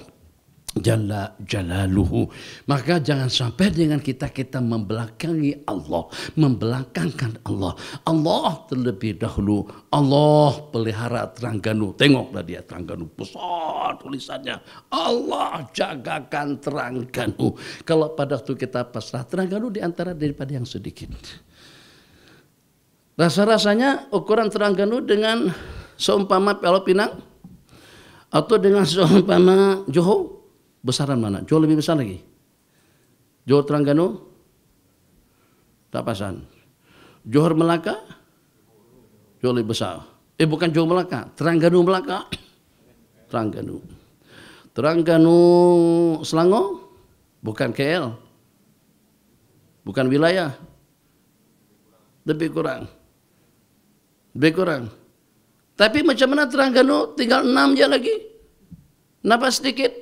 Jalla Jalaluhu. Maka jangan sampai dengan kita membelakangi Allah, membelakangkan Allah. Allah terlebih dahulu. Allah pelihara Terengganu. Tengoklah dia Terengganu, besar tulisannya. Allah jagakan Terengganu. Kalau pada waktu kita pasrah, Terengganu di antara daripada yang sedikit. Rasa-rasanya ukuran Terengganu dengan seumpama Pulau Pinang atau dengan seumpama Johor, besaran mana? Johor lebih besar lagi. Johor Terengganu tak pasan. Johor Melaka Johor lebih besar. Bukan Johor Melaka, Terengganu Melaka. Terengganu Selangor, bukan KL, bukan wilayah. Lebih kurang. Tapi macam mana Terengganu tinggal 6 je lagi. Kenapa sedikit?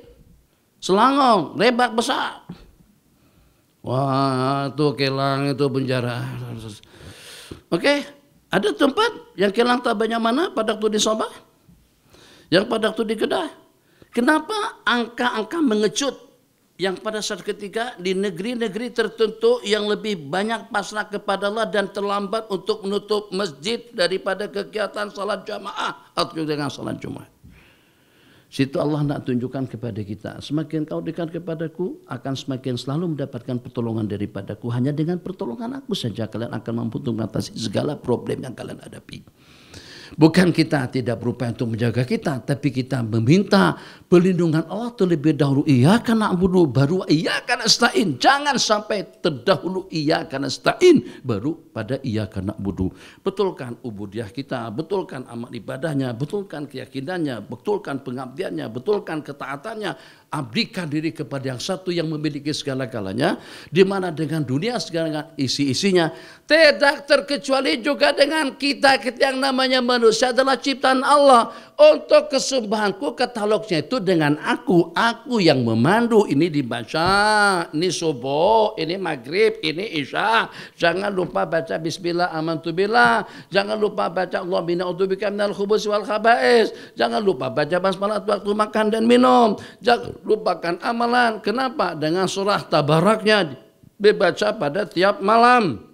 Selangor, Lebak besar. Wah, itu Kelang, itu penjara. Oke, ada tempat yang Kelang tak banyak mana pada waktu di Sabah? yang pada waktu di Kedah. Kenapa angka-angka mengejut yang pada saat ketika di negeri-negeri tertentu yang lebih banyak pasrah kepada Allah dan terlambat untuk menutup masjid daripada kegiatan salat jamaah atau dengan salat Jumat. Situ Allah nak tunjukkan kepada kita, semakin kau dekat kepadaku akan semakin selalu mendapatkan pertolongan daripadaku. Hanya dengan pertolongan aku saja kalian akan mampu untuk mengatasi segala problem yang kalian hadapi. Bukan kita tidak berupaya untuk menjaga kita, tapi kita meminta perlindungan Allah terlebih dahulu. Iyyaka na'budu baru iyyaka nasta'in. Jangan sampai terdahulu iyyaka nasta'in baru pada iyyaka na'budu. Betulkan ubudiyah kita, betulkan amal ibadahnya, betulkan keyakinannya, betulkan pengabdiannya, betulkan ketaatannya. Abdikan diri kepada yang satu yang memiliki segala-galanya, di mana dengan dunia segala isi-isinya, tidak terkecuali juga dengan kita yang namanya manusia adalah ciptaan Allah. Untuk kesembahanku katalognya itu dengan aku yang memandu. Ini dibaca, ini subuh, ini maghrib, ini isya. Jangan lupa baca bismillah amantu billah. Jangan lupa baca Allah bina udubika minal khubus wal khaba'is. Jangan lupa baca basmalah waktu makan dan minum. Jangan lupakan amalan. Kenapa? Dengan surah tabaraknya dibaca pada tiap malam.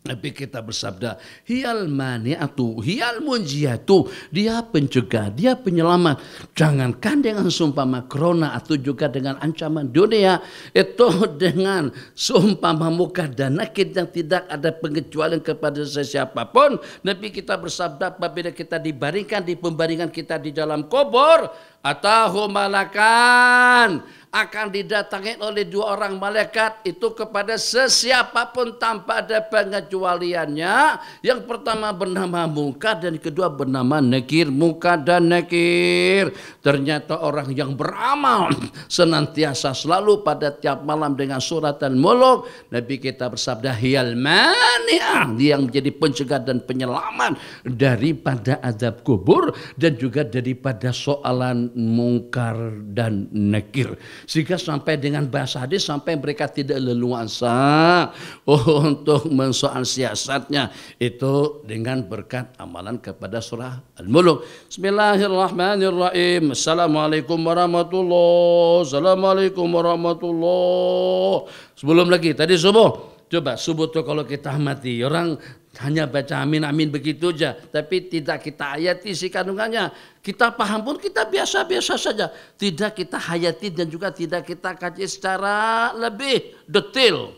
Nabi kita bersabda, hiyal mani'atu, hiyal munjiyatu, dia pencegah, dia penyelamat. Jangankan dengan sumpama corona atau juga dengan ancaman dunia, itu dengan sumpama muka dan nakid yang tidak ada pengecualian kepada sesiapapun. Nabi kita bersabda, apabila kita dibaringkan di pembaringan kita di dalam kubur, atahu malakan, akan didatangi oleh dua orang malaikat itu kepada sesiapapun tanpa ada pengecualiannya. Yang pertama bernama Munkar dan kedua bernama Nakir. Munkar dan Nakir. Ternyata orang yang beramal senantiasa selalu pada tiap malam dengan surat Al-Mulk. Nabi kita bersabda, hiyal mani'ah, yang menjadi pencegah dan penyelamat daripada azab kubur dan juga daripada soalan Munkar dan Nakir. Sehingga sampai dengan bahasa hadis sampai mereka tidak leluasa untuk mensoal siasatnya itu dengan berkat amalan kepada surah Al-Mulk. Bismillahirrahmanirrahim. Assalamualaikum warahmatullahi. Assalamualaikum warahmatullahi. Sebelum lagi tadi subuh. Coba subuh tuh kalau kita mati orang hanya baca amin amin begitu aja, tapi tidak kita hayati isi kandungannya. Kita paham pun kita biasa-biasa saja, tidak kita hayati dan juga tidak kita kaji secara lebih detail.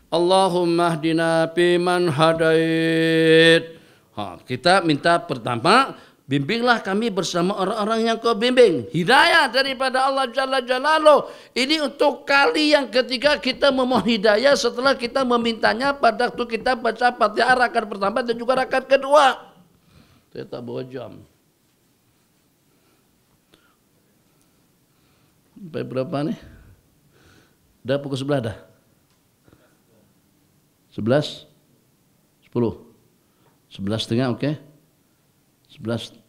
Allahumma hdina fiman hadait. Kita minta pertama, bimbinglah kami bersama orang-orang yang kau bimbing. Hidayah daripada Allah Jalla Jalaluh. Ini untuk kali yang ketiga kita memohon hidayah setelah kita memintanya pada waktu kita baca Fatihah rakaat pertama dan juga rakaat kedua. Saya tak bawa jam. Sampai berapa nih? Dah pukul 11 dah? 11? 10? 11.30 oke? 11.30?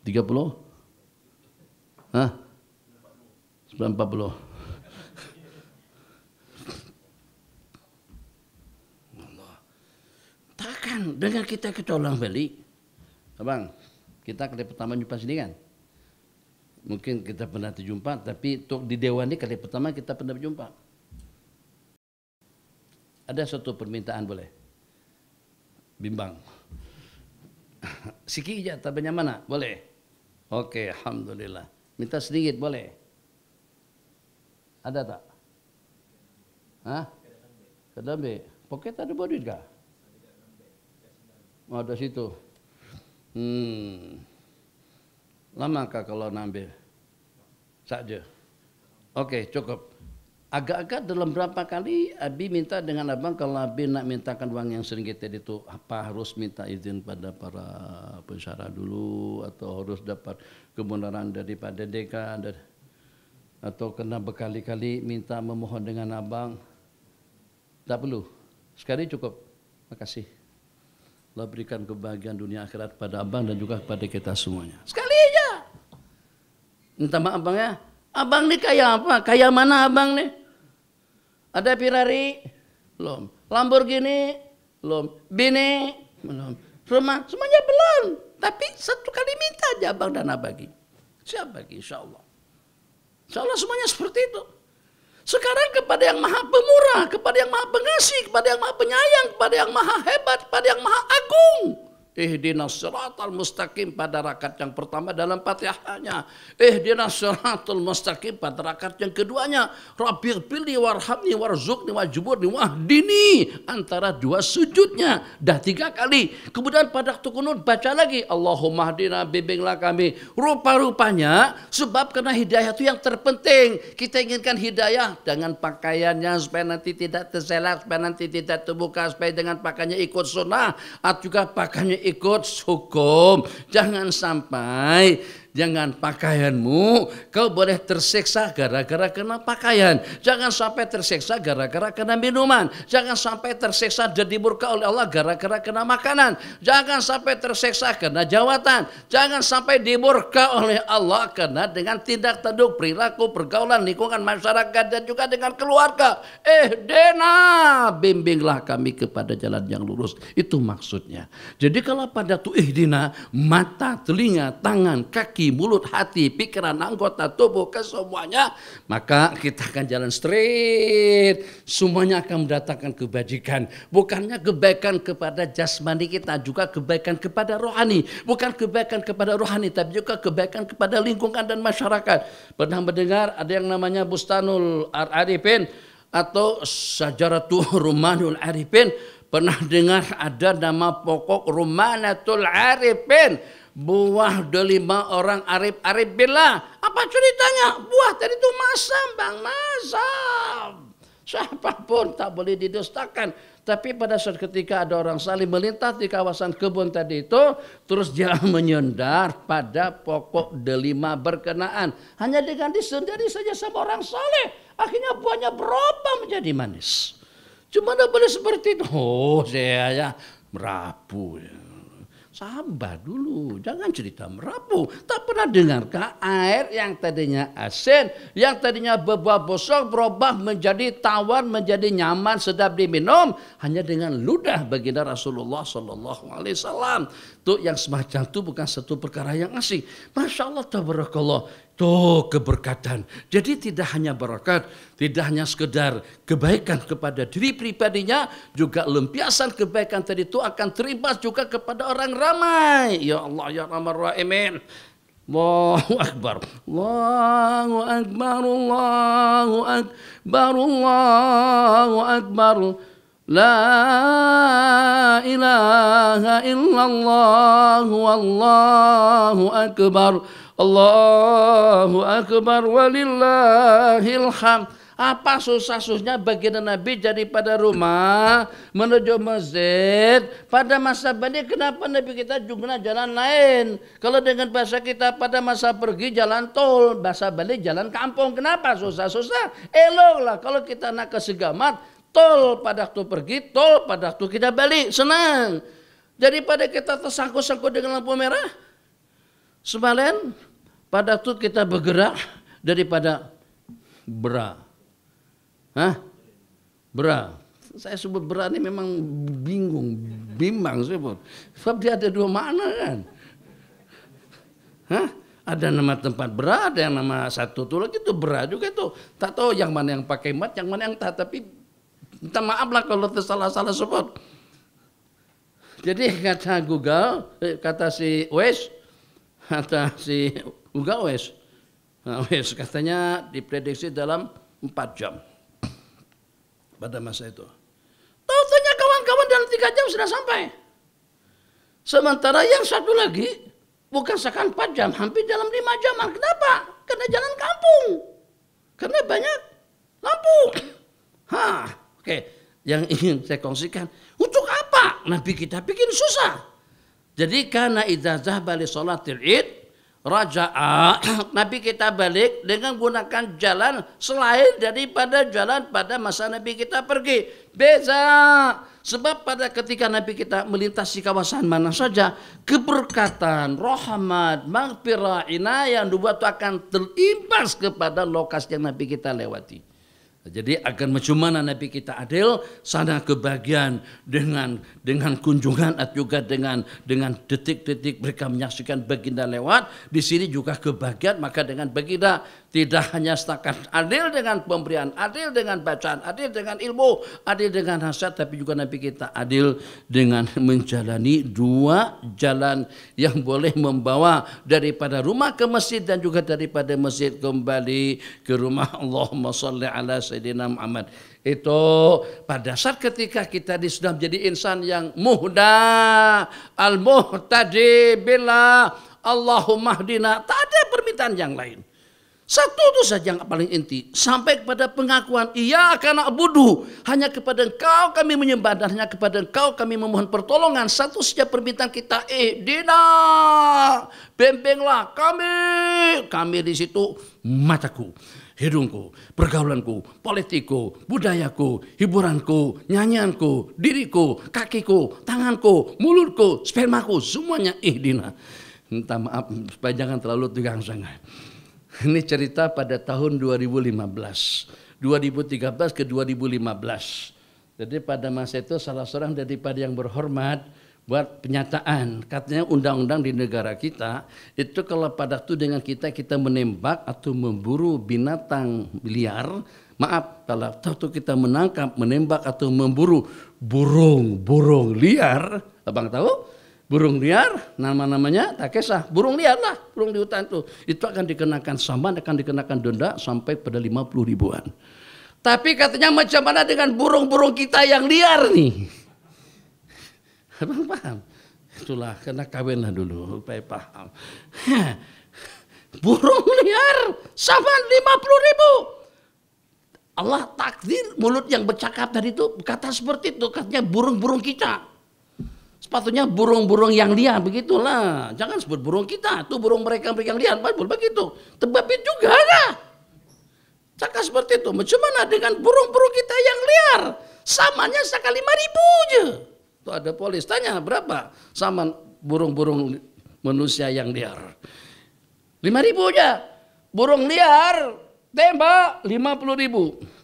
Hah? 9.40. Takkan dengan kita ulang balik. Abang, kita kali pertama jumpa sini kan? Mungkin kita pernah terjumpa, tapi untuk di Dewan ini kali pertama kita pernah berjumpa. Ada satu permintaan boleh? Bimbang. Sikit je, tak banyak mana? Boleh? Okey, alhamdulillah. Minta sedikit boleh? Ada tak? Hah? Kedambe. Poket ada bawa duit kah? Oh, ada situ. Lamakah kalau nak ambil? Saja. Okey, cukup. Agak-agak dalam berapa kali Abi minta dengan abang kalau Abi nak mintakan uang yang RM1 itu apa harus minta izin pada para pensyarah dulu atau harus dapat kebenaran daripada dekan atau kena berkali-kali minta memohon dengan abang? Tak perlu. Sekali cukup. Terima kasih. Allah berikan kebahagiaan dunia akhirat pada abang dan juga kepada kita semuanya. Sekali aja. Minta maaf abang ya. Abang ni kaya apa? Kaya mana abang ni? Ada Ferrari? Belum. Lamborghini? Belum. Bini? Belum. Rumah? Semuanya belum. Tapi satu kali minta aja abang dan abang bagi. Siapa lagi? Insya Allah. Insya Allah semuanya seperti itu. Sekarang kepada yang maha pemurah, kepada yang maha pengasih, kepada yang maha penyayang, kepada yang maha hebat, kepada yang maha agung. Ihdinas siratal mustaqim pada rakaat yang pertama dalam Fatihahnya. Ihdinas siratal mustaqim pada rakaat yang keduanya. Rabbighfirli warhamni warzuqni wajburni wahdini, antara dua sujudnya. Dah 3 kali. Kemudian pada waktu kunut baca lagi Allahumma hdina, bimbinglah kami. Rupa-rupanya sebab karena hidayah itu yang terpenting. Kita inginkan hidayah dengan pakaiannya supaya nanti tidak terselak, supaya nanti tidak terbuka, supaya dengan pakaiannya ikut sunnah, atau juga pakaiannya ikut hukum. Jangan sampai jangan pakaianmu kau boleh tersiksa gara-gara kena pakaian. Jangan sampai tersiksa gara-gara kena minuman. Jangan sampai tersiksa dan dimurka oleh Allah gara-gara kena makanan. Jangan sampai tersiksa kena jawatan. Jangan sampai dimurka oleh Allah karena dengan tindak tanduk, perilaku, pergaulan, lingkungan masyarakat dan juga dengan keluarga. Ihdina, bimbinglah kami kepada jalan yang lurus. Itu maksudnya. Jadi kalau pada tuh ihdina, mata, telinga, tangan, kaki, mulut, hati, pikiran, anggota tubuh, kesemuanya, maka kita akan jalan straight. Semuanya akan mendatangkan kebajikan. Bukannya kebaikan kepada jasmani kita, juga kebaikan kepada rohani. Bukan kebaikan kepada rohani, tapi juga kebaikan kepada lingkungan dan masyarakat. Pernah mendengar ada yang namanya Bustanul Arifin atau Sajaratu Rumanul Arifin? Pernah dengar ada nama pokok Rumanatul Arifin, buah delima orang arif-arif billah. Apa ceritanya? Buah tadi itu masam, bang, masam. Siapapun tak boleh didustakan. Tapi pada saat ketika ada orang saleh melintas di kawasan kebun tadi itu, terus dia menyendar pada pokok delima berkenaan. Hanya dengan disendari saja sama orang saleh, akhirnya buahnya berubah menjadi manis. Cuma tidak boleh seperti itu. Oh, saya ya merapu. Sabar dulu, jangan cerita merapu. Tak pernah dengarkah air yang tadinya asin, yang tadinya berbuah busuk berubah menjadi tawar, menjadi nyaman, sedap diminum hanya dengan ludah baginda Rasulullah SAW. Tuh yang semacam itu bukan satu perkara yang asing. Masya Allah, tabarakallah. Tuh keberkatan. Jadi tidak hanya barakat, tidak hanya sekedar kebaikan kepada diri pribadinya, juga lempiasan kebaikan tadi itu akan terimbas juga kepada orang ramai. Ya Allah, ya Rahman Rahimin. Allahu Akbar. Allahu Akbar. Allahu Akbar. Allahu Akbar. La ilaha illallah. Wallahu Akbar. Allahu Akbar walillahil hamd. Apa susah-susahnya baginda Nabi daripada rumah menuju masjid? Pada masa balik kenapa Nabi kita juga jalan lain? Kalau dengan bahasa kita pada masa pergi jalan tol, bahasa balik jalan kampung. Kenapa susah-susah? Eloklah kalau kita nak ke Segamat, tol pada waktu pergi, tol pada waktu kita balik, senang. Daripada kita tersangkut-sangkut dengan lampu merah. Sebalen pada waktu kita bergerak daripada bera. Bera. Saya sebut bera ini memang bingung, bimbang sebut. Sebab dia ada dua makna kan. Ada nama tempat bera, ada yang nama satu tuh lagi itu bera juga itu. Tak tahu yang mana yang pakai mat, yang mana yang tak. Tapi minta maaf lah kalau tersalah-salah sebut. Jadi kata Google, kata si Wes, kata si Google Wes. Nah, Wes katanya diprediksi dalam 4 jam. Pada masa itu. Tahu-tahunya kawan-kawan dalam 3 jam sudah sampai. Sementara yang satu lagi bukan sekan 4 jam, hampir dalam 5 jam. Kenapa? Karena jalan kampung. Karena banyak lampu. Oke. Yang ingin saya kongsikan, untuk apa Nabi kita bikin susah? Jadi karena idza zahaba li sholatil id raja'a, Nabi kita balik dengan gunakan jalan selain daripada jalan pada masa Nabi kita pergi. Beza. Sebab pada ketika Nabi kita melintasi kawasan mana saja, keberkatan, rahmat, maghfirah, inayah, nubuat akan terimbas kepada lokasi yang Nabi kita lewati. Jadi agar macam mana Nabi kita adil, sana kebahagiaan dengan kunjungan atau juga dengan detik-detik mereka menyaksikan baginda lewat. Di sini juga kebahagiaan, maka dengan baginda tidak hanya setakat adil dengan pemberian, adil dengan bacaan, adil dengan ilmu, adil dengan nasihat, tapi juga Nabi kita adil dengan menjalani dua jalan yang boleh membawa daripada rumah ke masjid dan juga daripada masjid kembali ke rumah. Allahumma shalli ala Sayyidina Muhammad. Itu pada saat ketika kita sudah menjadi insan yang muhda al-muhtadi billah Allahumma hdina, tak ada permintaan yang lain. Satu itu saja yang paling inti, sampai kepada pengakuan iyyaka na'budu, hanya kepada Engkau kami menyembah dan hanya kepada Engkau kami memohon pertolongan. Satu saja permintaan kita, ihdina, bimbinglah kami di situ mataku, hidungku, pergaulanku, politikku, budayaku, hiburanku, nyanyianku, diriku, kakiku, tanganku, mulutku, spermaku, semuanya ihdina. Minta maaf supaya jangan terlalu tegang sangat. Ini cerita pada tahun 2013 ke 2015. Jadi pada masa itu salah seorang daripada yang berhormat buat penyataan, katanya undang-undang di negara kita itu kalau pada waktu dengan kita menembak atau memburu binatang liar, maaf kalau waktu kita menangkap, menembak atau memburu burung liar, abang tahu? Burung liar, namanya tak kisah, burung liar lah, burung di hutan itu akan dikenakan saman, akan dikenakan denda sampai pada 50 ribuan. Tapi katanya macam mana dengan burung-burung kita yang liar nih? Abang paham? Itulah, kena kawinlah dulu, supaya paham. Burung liar, saman 50 ribu. Allah takdir mulut yang bercakap tadi itu kata seperti itu, katanya burung-burung kita. Sepatutnya burung-burung yang liar, begitulah. Jangan sebut burung kita, itu burung mereka yang liar, begitu. Tebabit juga lah. Cakap seperti itu. Macam mana dengan burung-burung kita yang liar? Samannya sekali 5.000 aja. Tuh ada polis tanya berapa saman burung-burung manusia yang liar. 5.000 aja. Burung liar tembak 50.000.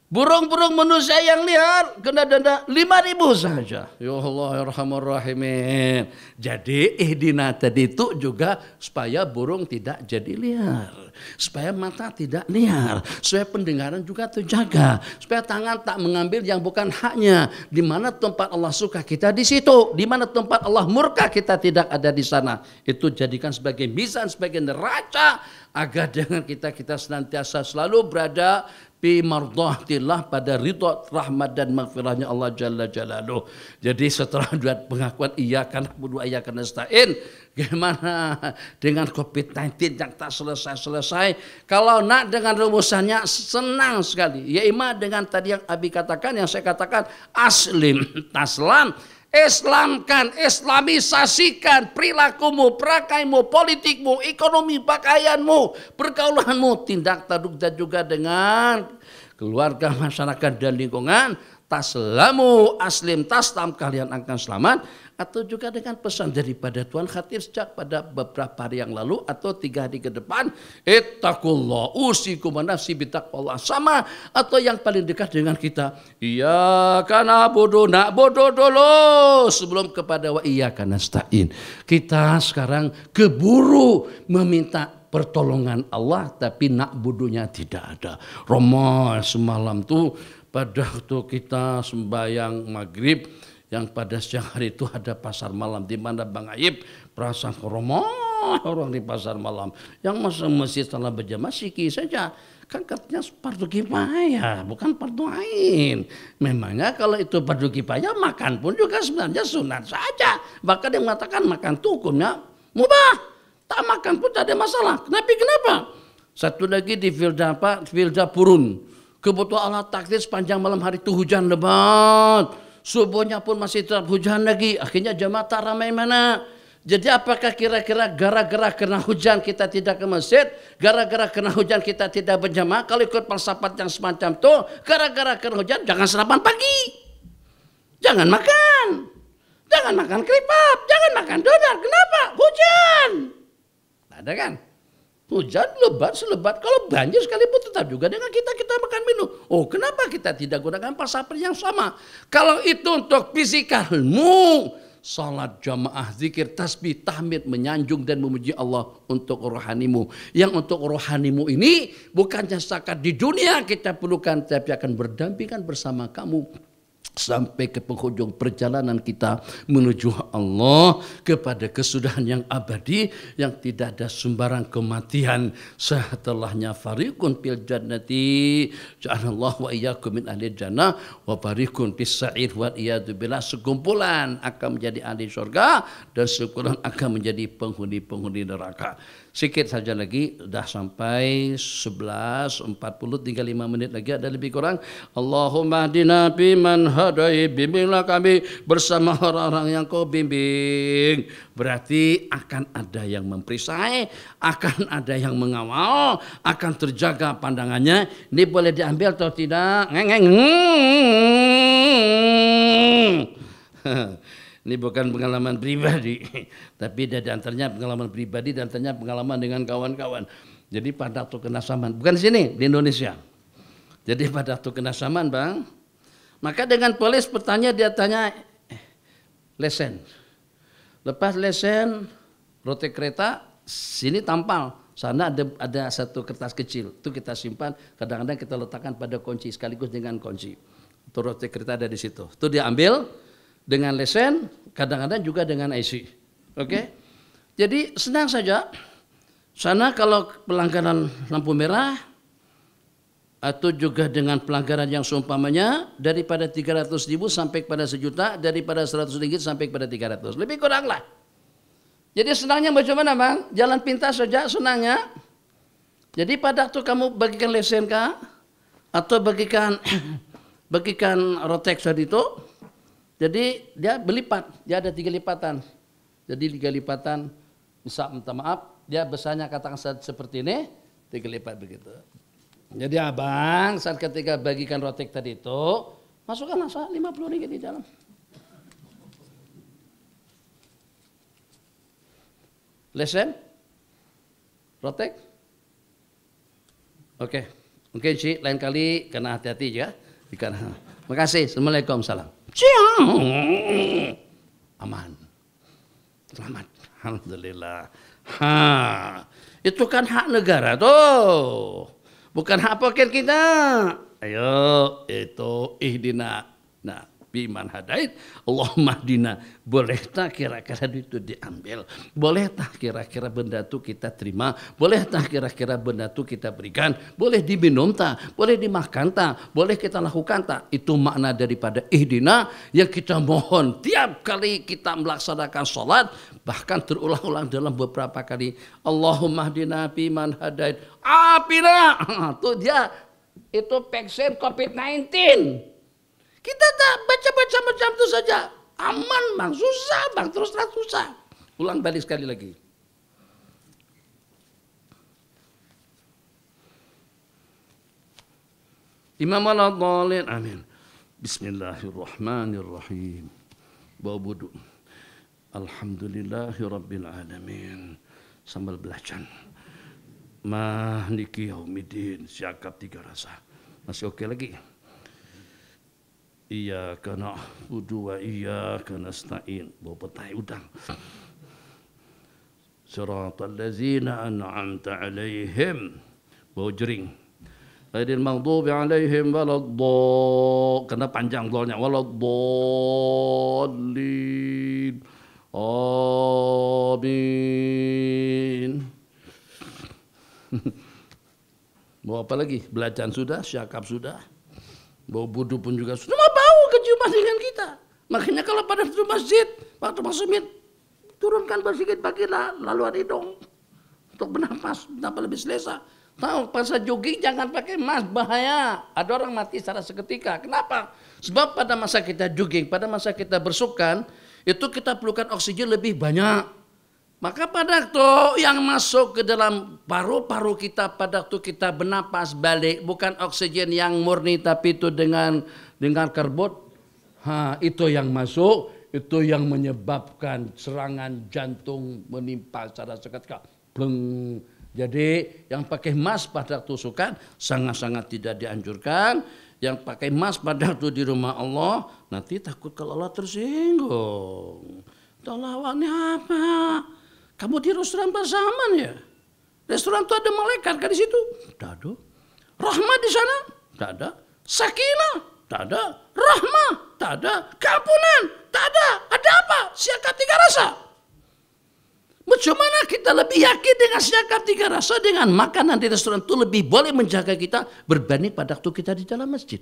Burung-burung manusia yang liar kena denda 5.000 saja. Ya Allah ya Rahman Rahimin. Jadi ihdina tadi itu juga supaya burung tidak jadi liar, supaya mata tidak liar, supaya pendengaran juga terjaga, supaya tangan tak mengambil yang bukan haknya. Di mana tempat Allah suka kita di situ, di mana tempat Allah murka kita tidak ada di sana. Itu jadikan sebagai mizan, sebagai neraca agar dengan kita senantiasa selalu berada fi mardhatillah, pada ridha, rahmat dan maghfirahnya Allah Jalla Jalaluh. Jadi setelah buat pengakuan iyyaka na'budu wa iyyaka nasta'in, gimana dengan COVID-19 yang tak selesai-selesai? Kalau nak dengan rumusannya senang sekali. Ya ima dengan tadi yang Abi katakan, yang saya katakan, aslim taslam. Islamkan, islamisasikan perilakumu, perakaimu, politikmu, ekonomi, pakaianmu, pergaulanmu, tindak tanduk dan juga dengan keluarga, masyarakat dan lingkungan. Taslamu aslim taslam, kalian akan selamat. Atau juga dengan pesan daripada Tuan Khatib sejak pada beberapa hari yang lalu atau 3 hari ke depan, ittaqullah usikum wa nafsi bitaqwallah. Sama atau yang paling dekat dengan kita, iyyaka na'budu dulu sebelum kepada wa iyyaka nasta'in. Kita sekarang keburu meminta pertolongan Allah tapi na'budunya tidak ada. Roma semalam tuh pada waktu kita sembahyang maghrib, yang pada siang hari itu ada pasar malam di mana Bang Aib perasaan ramai orang di pasar malam. Yang masuk masjid setelah berjamaah sikit saja. Kan katanya fardu kifayah, bukan fardu ain. Memangnya kalau itu fardu kifayah, makan pun juga sebenarnya sunat saja. Bahkan yang mengatakan makan itu hukumnya mubah. Tak makan pun tak ada masalah. Kenapa? Satu lagi di Filda Purun. Kebetulan Allah takdir sepanjang malam hari itu hujan lebat. Subuhnya pun masih tetap hujan lagi. Akhirnya jamaah tak ramai mana. Jadi apakah kira-kira gara-gara kena hujan kita tidak ke masjid? Gara-gara kena hujan kita tidak berjamaah? Kalau ikut falsafat yang semacam itu, gara-gara kena hujan jangan sarapan pagi. Jangan makan. Jangan makan keripap. Jangan makan donat. Kenapa? Hujan. Tak ada kan? Hujan lebat selebat, kalau banjir sekalipun tetap juga dengan kita makan minum. Oh, kenapa kita tidak gunakan pasapel yang sama? Kalau itu untuk fisikalmu, salat jamaah, zikir, tasbih, tahmid, menyanjung dan memuji Allah untuk rohanimu. Yang untuk rohanimu ini bukannya sekat di dunia kita perlukan, tapi akan berdampingan bersama kamu sampai ke penghujung perjalanan kita menuju Allah, kepada kesudahan yang abadi yang tidak ada sembarang kematian setelahnya. Fariqun fil jannati ja'alallahu wa iyyakum min ahli jannah wa fariqun fis sa'ir wal iyadu billah. Sekumpulan akan menjadi ahli surga dan sekumpulan akan menjadi penghuni-penghuni neraka. Sikit saja lagi, sudah sampai 11.40, tinggal 5 menit lagi, ada lebih kurang. Allahumma hdina biman hadai, bimbinglah kami bersama orang-orang yang kau bimbing. Berarti akan ada yang memperisai, akan ada yang mengawal, akan terjaga pandangannya. Ini boleh diambil atau tidak? Ini bukan pengalaman pribadi, tapi di antaranya pengalaman pribadi dan antaranya pengalaman dengan kawan-kawan. Jadi pada waktu kena saman, bukan di sini, di Indonesia. Jadi pada waktu kena saman, Bang, maka dengan polis bertanya, dia tanya, lesen. Lepas lesen, rute kereta, sini tampal. Sana ada satu kertas kecil, itu kita simpan, kadang-kadang kita letakkan pada kunci, sekaligus dengan kunci. Itu rute kereta ada di situ. Itu dia ambil dengan lesen, kadang-kadang juga dengan IC. Oke? Jadi senang saja. Sana kalau pelanggaran lampu merah atau juga dengan pelanggaran yang seumpamanya daripada 300.000 sampai kepada 1 juta, daripada 100 ringgit sampai kepada 300. Lebih kurang lah. Jadi senangnya bagaimana, Bang? Jalan pintas saja senangnya. Jadi pada waktu kamu bagikan lesen kah atau bagikan rotek tadi itu, jadi dia berlipat, dia ada 3 lipatan. Jadi 3 lipatan, bisa minta maaf, dia besarnya katakan seperti ini, 3 lipat begitu. Jadi abang saat ketika bagikan rotek tadi itu, masukkan 50 ringgit di dalam. Lesen? Rotek? Oke, mungkin sih lain kali kena hati-hati ya. Terima kasih, Assalamualaikum, salam. Aman, selamat, alhamdulillah. Itu kan hak negara tuh, bukan hak poket kita. Ayo, itu ihdina, nah, biman hadait, Allahumma hdina. Boleh tak kira-kira itu diambil? Boleh tak kira-kira benda itu kita terima? Boleh tak kira-kira benda itu kita berikan? Boleh diminum tak? Boleh dimakan tak? Boleh kita lakukan tak? Itu makna daripada ihdina yang kita mohon tiap kali kita melaksanakan sholat, bahkan terulang-ulang dalam beberapa kali. Allahumma hdina biman hadait. Apira, tuh dia, itu vaksin COVID-19. Kita tak baca-baca macam itu saja. Aman, Bang. Susah, Bang. Terus susah. Ulang balik sekali lagi. Imam al-Dhalin. Amin. Bismillahirrahmanirrahim. Bawa wudu. Alhamdulillahi Rabbil Alamin. Sambil belajar. Maliki yaumiddin. Siakap 3 rasa. Masih oke lagi? Iyyaka na'budu wa iyyaka nasta'in. Bawa petai udang. Siratal ladzina an'amta 'alaihim. Bawa jering. Ghairil maghdubi 'alaihim waladdallin. Kena panjang dolnya. Waladdallin. Amin. Bawa apa lagi? Belacan sudah, syakap sudah. Bau wudu pun juga sudah, mau bau keciuman dengan kita. Makanya kalau pada masjid, waktu masuk masjid, turunkan bersikit bagilah laluan hidung untuk bernapas lebih selesa. Tahu pas jogging jangan pakai mask, bahaya. Ada orang mati secara seketika. Kenapa? Sebab pada masa kita jogging, pada masa kita bersukan, itu kita perlukan oksigen lebih banyak. Maka pada waktu yang masuk ke dalam paru-paru kita pada waktu kita bernapas balik, bukan oksigen yang murni tapi itu dengan karbon. Itu yang masuk, itu yang menyebabkan serangan jantung menimpa secara seketika. Pleng. Jadi yang pakai emas pada tusukan sangat-sangat tidak dianjurkan. Yang pakai emas pada waktu di rumah Allah nanti takut kalau Allah tersinggung. Lawannya apa? Kamu di restoran bersamaan ya? Restoran itu ada malaikat kan di situ? Tidak ada. Rahmat di sana? Tidak ada. Sakinah? Tak ada. Rahmah? Tak ada. Keampunan? Tak ada. Ada apa? Siakap tiga rasa. Bagaimana kita lebih yakin dengan siakap tiga rasa dengan makanan di restoran itu lebih boleh menjaga kita berbanding pada waktu kita di dalam masjid.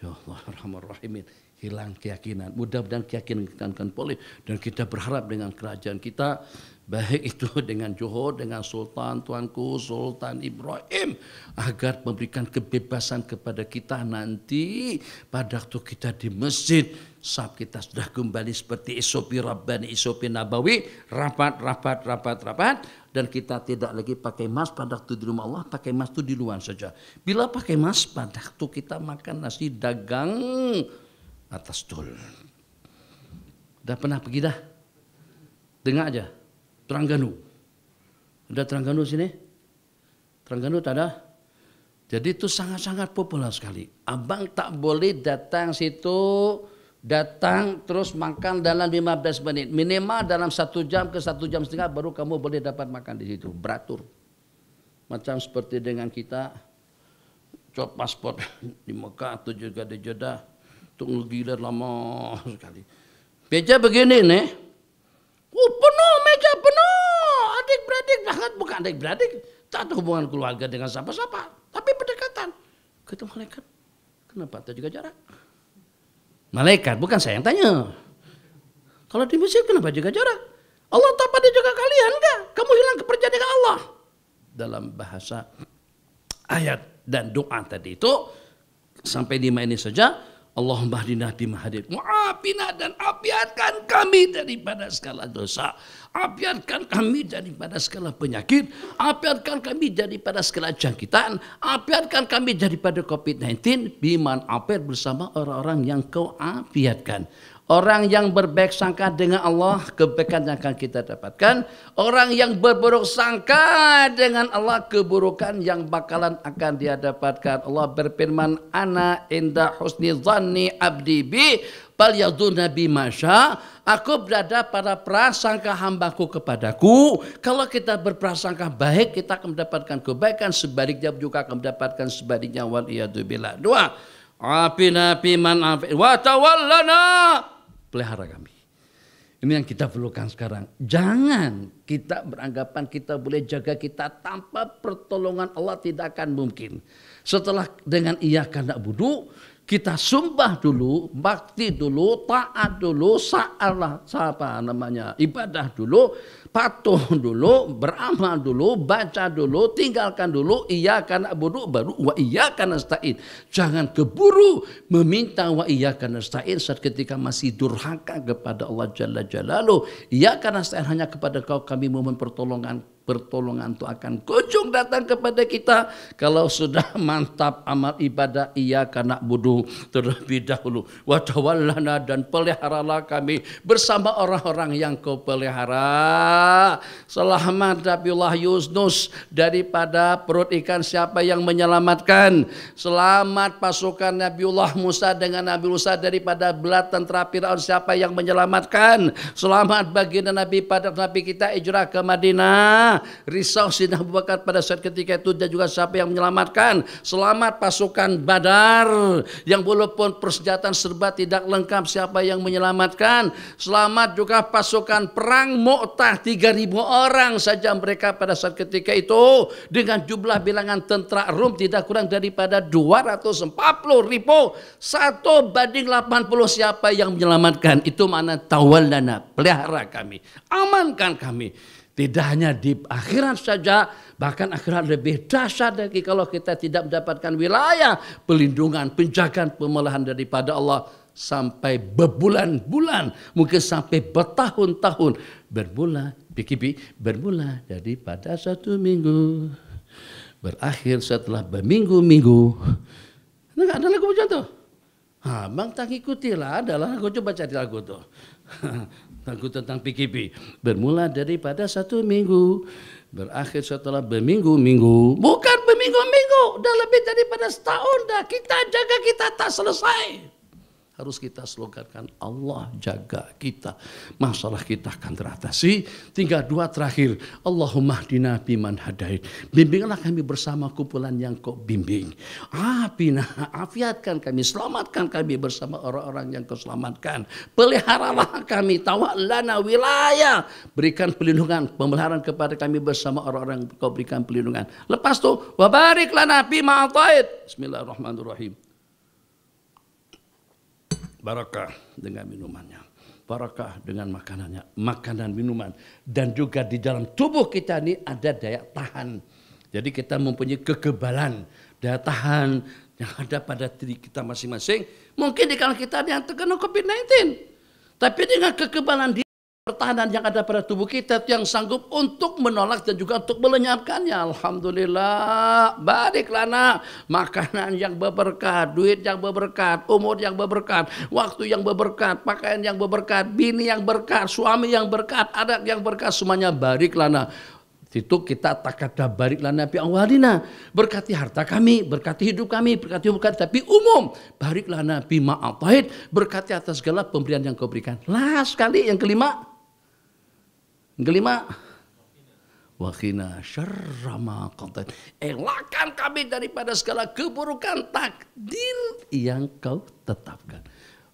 Ya Allah, Rahman-Rahimin. Hilang keyakinan. Mudah-mudahan keyakinan kita akan pulih. Dan kita berharap dengan kerajaan kita, baik itu dengan Johor, dengan Sultan Tuanku, Sultan Ibrahim, agar memberikan kebebasan kepada kita nanti pada waktu kita di masjid. Saat kita sudah kembali seperti SOP Rabbani, SOP Nabawi, rapat. Dan kita tidak lagi pakai emas pada waktu di rumah Allah, pakai emas itu di luar saja. Bila pakai emas pada waktu kita makan nasi dagang atas tol. Udah pernah pergi dah? Dengar aja. Terengganu. Ada Terengganu sini? Terengganu tak ada? Jadi itu sangat-sangat populer sekali. Abang tak boleh datang situ, datang terus makan dalam 15 menit. Minimal dalam 1 jam ke 1 jam setengah baru kamu boleh dapat makan di situ. Beratur. Macam seperti dengan kita cop paspor di Mekah atau juga di Jeddah. Tunggu gila lama sekali. Meja begini nih. Penuh, meja penuh. Adik-beradik banget. Bukan adik-beradik. Tak ada hubungan keluarga dengan siapa-siapa. Tapi berdekatan. Kata malaikat. Kenapa tak jaga jarak? Malaikat, bukan saya yang tanya. Kalau di masjid kenapa jaga jarak? Allah tak pada jaga kalian enggak? Kamu hilang kepercayaan dengan Allah. Dalam bahasa ayat dan doa tadi itu. Sampai di ini saja. Allahumma hdina bima hadait, mu'afina dan afiatkan kami daripada segala dosa, afiatkan kami daripada segala penyakit, afiatkan kami daripada segala jangkitan, afiatkan kami daripada COVID-19, biman afiat bersama orang-orang yang kau afiatkan. Orang yang berbaik sangka dengan Allah, kebaikan yang akan kita dapatkan. Orang yang berburuk sangka dengan Allah, keburukan yang bakalan akan dia dapatkan. Allah berfirman, ana inda husni dhanni abdi bi falyadhunna bima syaa. Aku berada pada prasangka hambaku kepadaku. Kalau kita berprasangka baik, kita akan mendapatkan kebaikan. Sebaliknya juga akan mendapatkan sebaliknya. Wal iyadu billah. 2. Afina biman afi wa tawallana. Pelihara kami. Ini yang kita perlukan sekarang. Jangan kita beranggapan kita boleh jaga kita tanpa pertolongan Allah, tidak akan mungkin. Setelah dengan iyyaka na'budu, kita sumpah dulu, bakti dulu, taat dulu, ibadah dulu, patuh dulu, beramal dulu, baca dulu, tinggalkan dulu, iyyaka na'budu baru wa iyyaka nasta'in. Jangan keburu meminta wa iyyaka nasta'in saat ketika masih durhaka kepada Allah Jalla Jalaluh. Iyyaka nasta'in hanya kepada Kau kami mohon pertolongan. Pertolongan itu akan kunjung datang kepada kita kalau sudah mantap amal ibadah iyyaka na'budu terlebih dahulu. Wa tawallana dan peliharalah kami bersama orang-orang yang Kau pelihara. Selamat Nabiullah Yunus daripada perut ikan, siapa yang menyelamatkan? Selamat pasukan Nabiullah Musa dengan Nabi Musa daripada belah tentera Firaun, siapa yang menyelamatkan? Selamat baginda Nabi pada Nabi kita hijrah ke Madinah. Risau Sidina Abu Bakar pada saat ketika itu, dan juga siapa yang menyelamatkan? Selamat pasukan Badar yang walaupun persenjataan serba tidak lengkap, siapa yang menyelamatkan? Selamat juga pasukan perang Mu'tah 3.000 orang saja mereka pada saat ketika itu dengan jumlah bilangan tentara Rum tidak kurang daripada 240.000, 1 banding 80. Siapa yang menyelamatkan? Itu mana tawallana, pelihara kami, amankan kami. Tidak hanya di akhirat saja, bahkan akhirat lebih dahsyat lagi kalau kita tidak mendapatkan wilayah pelindungan, penjagaan, pemeliharaan daripada Allah sampai berbulan-bulan, mungkin sampai bertahun-tahun. Bermula daripada 1 minggu, berakhir setelah berminggu-minggu. Nah, ada lagu macam tu. Bang tak ikutilah, adalah aku coba cari lagu tu. Takut tentang PKP. Bermula daripada 1 minggu, berakhir setelah berminggu-minggu. Bukan berminggu-minggu, udah lebih daripada setahun dah. Kita jaga, kita tak selesai. Harus kita slogankan, Allah jaga kita. Masalah kita akan teratasi. Tinggal 2 terakhir. Allahumma hdina biman hadait. Bimbinglah kami bersama kumpulan yang kau bimbing. Afina, afiatkan kami. Selamatkan kami bersama orang-orang yang kau selamatkan. Peliharalah kami. Tawallana wilayah. Berikan pelindungan, pemeliharaan kepada kami bersama orang-orang yang kau berikan pelindungan. Lepas tu, wabarik lana bima atait. Bismillahirrahmanirrahim. Barakah dengan minumannya, barakah dengan makanannya, makanan minuman, dan juga di dalam tubuh kita ini ada daya tahan. Jadi kita mempunyai kekebalan, daya tahan yang ada pada diri kita masing-masing. Mungkin di kalangan kita ada yang terkena COVID-19, tapi dengan kekebalan pertahanan yang ada pada tubuh kita yang sanggup untuk menolak dan juga untuk melenyapkannya. Alhamdulillah, barik lana, makanan yang berberkat, duit yang berberkat, umur yang berberkat, waktu yang berberkat, pakaian yang berberkat, bini yang berkat, suami yang berkat, anak yang berkat, semuanya barik lana. Itu kita takada barik lana bi awalina, berkati harta kami, berkati hidup kami, berkati hidup kami, tapi umum barik lana bi ma'atahid, berkati atas segala pemberian yang kau berikan. Last sekali yang kelima, wakina syarra ma qadait, elakkan kami daripada segala keburukan takdir yang kau tetapkan.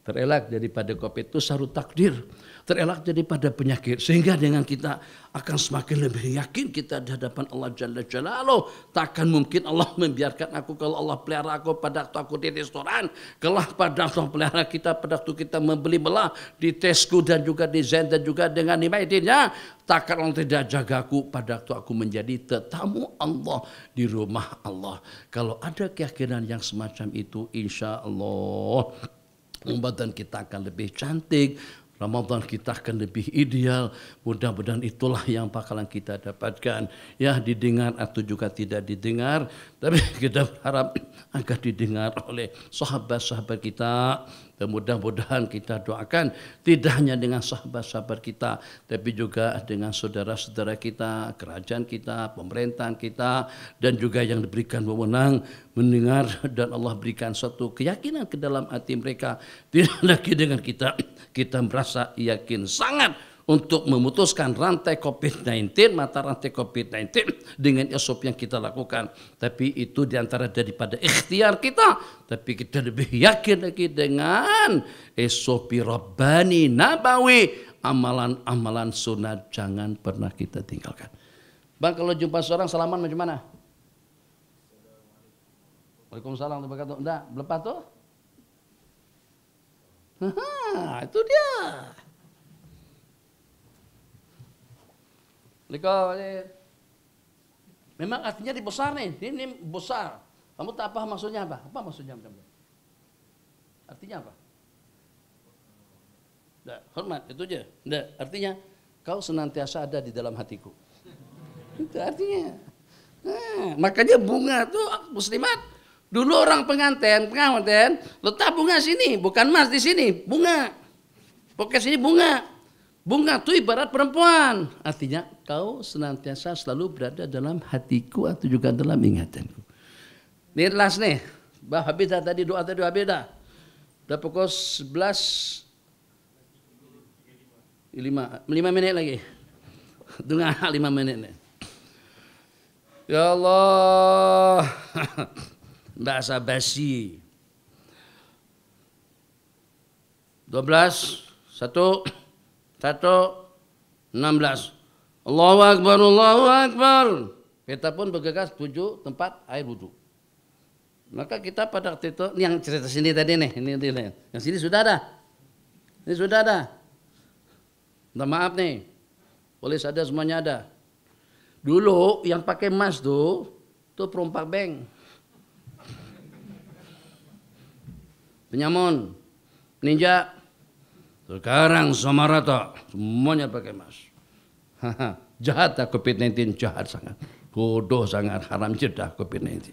Terelak daripada COVID itu sarut takdir, terelak daripada penyakit, sehingga dengan kita akan semakin lebih yakin kita di hadapan Allah Jalla Jalaluh. Takkan mungkin Allah membiarkan aku, kalau Allah pelihara aku pada waktu aku di restoran, kalau pada Allah pelihara kita pada waktu kita membeli belah di Tesco dan juga di Zen dan juga dengan Nimaidinnya, takkan Allah tidak jaga aku pada waktu aku menjadi tetamu Allah di rumah Allah. Kalau ada keyakinan yang semacam itu, insya Allah Ramadan kita akan lebih cantik, Ramadan kita akan lebih ideal. Mudah-mudahan itulah yang bakalan kita dapatkan. Ya, didengar atau juga tidak didengar, tapi kita berharap agar didengar oleh sahabat-sahabat kita. Dan mudah-mudahan kita doakan tidak hanya dengan sahabat-sahabat kita, tapi juga dengan saudara-saudara kita, kerajaan kita, pemerintahan kita, dan juga yang diberikan wewenang mendengar, dan Allah berikan suatu keyakinan ke dalam hati mereka. Tidak lagi dengan kita merasa yakin sangat untuk memutuskan rantai COVID-19, mata rantai COVID-19 dengan SOP yang kita lakukan. Tapi itu diantara daripada ikhtiar kita. Tapi kita lebih yakin lagi dengan SOP Rabbani Nabawi, amalan-amalan sunat jangan pernah kita tinggalkan. Bang, kalau jumpa seorang salaman macam mana? Waalaikumsalam warahmatullahi wabarakatuh. Enggak, lepas tuh? Itu dia. Memang artinya dibesar nih, ini besar. Kamu tak paham maksudnya apa? Apa maksudnya? Artinya apa? Nggak, hormat, itu aja. Nggak, artinya kau senantiasa ada di dalam hatiku. Itu artinya. Makanya bunga tuh muslimat. Dulu orang pengantin, letak bunga sini, bukan emas di sini, bunga. Pokoknya sini bunga. Bunga itu ibarat perempuan. Artinya kau senantiasa selalu berada dalam hatiku atau juga dalam ingatanku. Ini last nih. Bah Habidah tadi doa tadi Habidah. Udah pukul 11. 5 menit lagi. Tengah 5 menit nih. Ya Allah. Nggak basi. 12 16. Allahu Akbar, Allahu Akbar. Kita pun bergegas tuju tempat air wudhu. Maka kita pada waktu itu, ini yang cerita sini tadi nih, ini yang sini sudah ada. Ini sudah ada. Minta maaf nih, polis ada, semuanya ada. Dulu yang pakai emas tuh perompak bank. Penyamun, ninja. Sekarang sama rata, semuanya pakai emas. Jahat COVID-19, jahat sangat. Bodoh sangat, haram jedah COVID-19.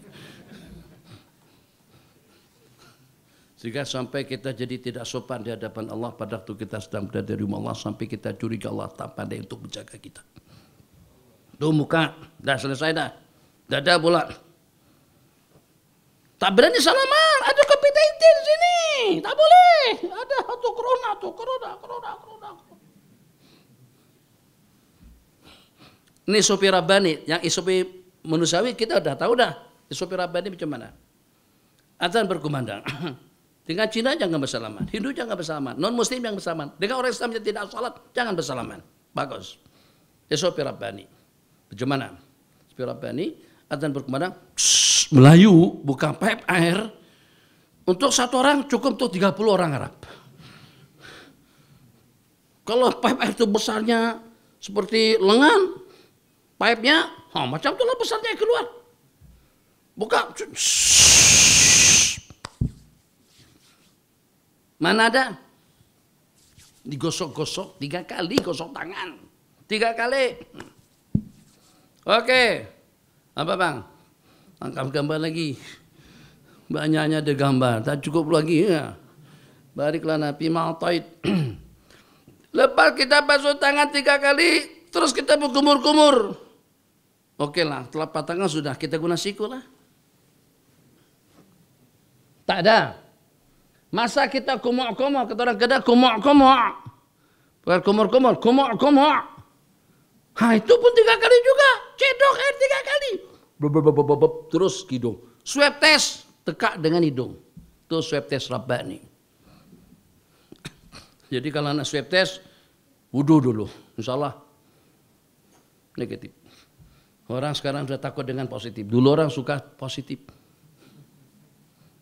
Sehingga sampai kita jadi tidak sopan di hadapan Allah pada waktu kita sedang berada di rumah Allah, sampai kita curiga Allah tak pandai untuk menjaga kita. Tuh muka, dah selesai dah. Dada pula. Tak berani salaman, ada COVID-19 di sini. Tak boleh. Ada satu corona. Ini sopir Rabbani, yang isopi manusiawi kita udah tahu dah. Sopir Rabbani macam mana? Azan berkumandang. Dengan Cina jangan bersalaman, Hindu jangan bersalaman, non-Muslim jangan bersalaman. Dengan orang Islam yang tidak salat jangan bersalaman. Bagus. Sopir Rabbani. Bagaimana? Sopir Rabbani, azan berkumandang, Melayu, buka pipe air. Untuk satu orang cukup untuk 30 orang Arab. Kalau pipe air itu besarnya seperti lengan, pipe-nya macam itulah besarnya keluar. Buka. Mana ada? Digosok-gosok 3 kali, gosok tangan 3 kali. Oke. Apa bang? Angkat gambar lagi. Banyaknya ada gambar, tak cukup lagi ya. Bariklah Nabi ma'ataid. Lepas kita basuh tangan 3 kali, terus kita berkumur-kumur. Oke lah, telapak tangan sudah, kita guna siku lah. Tak ada. Masa kita kumuk-kumuk, kata orang Kedah kumuk-kumuk. Bukan kumur-kumur, kumuk-kumuk. Itu pun 3 kali juga. Cedok air 3 kali. Terus hidung. Swab test, tekak dengan hidung. Itu swab test Rabbani. Jadi kalau anak swab test, wudu dulu. InsyaAllah negatif. Orang sekarang sudah takut dengan positif. Dulu orang suka positif.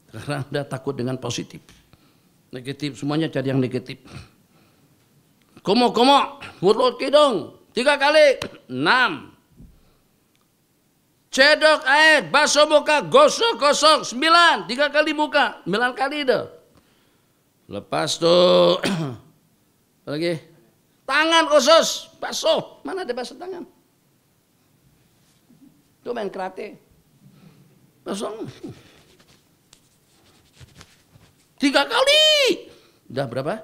Sekarang sudah takut dengan positif. Negatif, semuanya cari yang negatif. Komo-komo, mulut hidung 3 kali. 6. Cedok air, basuh muka, gosok-gosok 9. 3 kali muka, 9 kali dah. Lepas tuh apa lagi? Tangan khusus, basuh. Mana ada basuh tangan? Tuh main karate. Basuh. 3 kali. Udah berapa?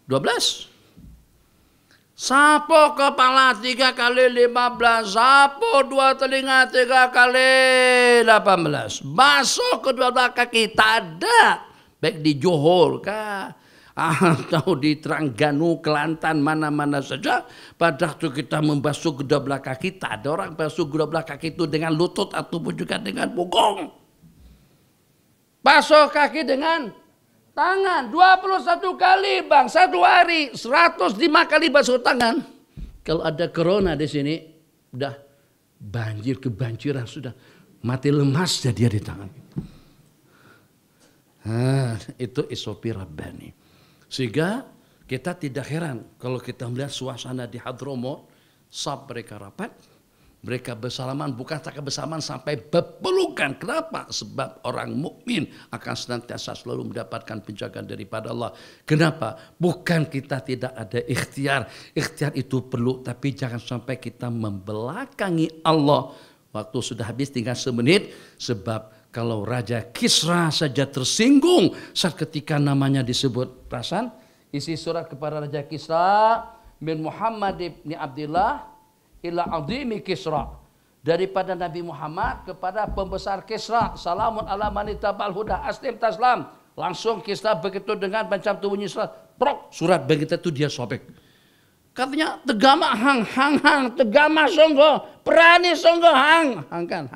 12. Sapu kepala 3 kali 15. Sapu 2 telinga 3 kali 18. Basuh kedua belah kaki. Tak ada. Baik di Johor kah? Atau di Terengganu, Kelantan, mana-mana saja. Pada waktu kita membasuh kedua belah kaki, tak ada orang basuh kedua belah kaki itu dengan lutut ataupun juga dengan bokong. Basuh kaki dengan tangan 21 kali bang, 1 hari 105 kali basuh tangan. Kalau ada corona di sini, udah banjir kebanjiran sudah mati lemas jadi di tangan. Itu SOP Rabbani. Sehingga kita tidak heran kalau kita melihat suasana di Hadramaut, saf mereka rapat. Mereka bersalaman, bukan tak bersalaman sampai berpelukan. Kenapa? Sebab orang mukmin akan senantiasa selalu mendapatkan penjagaan daripada Allah. Kenapa? Bukan kita tidak ada ikhtiar. Ikhtiar itu perlu, tapi jangan sampai kita membelakangi Allah. Waktu sudah habis tinggal 1 menit. Sebab kalau Raja Kisra saja tersinggung saat ketika namanya disebut. Perasaan? Isi surat kepada Raja Kisra bin Muhammad bin Abdullah ila azimi Kisra, daripada Nabi Muhammad kepada pembesar Kisra. Salamun ala manitabal huda aslim taslam. Langsung Kisra begitu dengan macam tu bunyi surat, prok, surat begitu tu dia sobek. Katanya tegama hang, tegama songgo, berani songgo hang kan,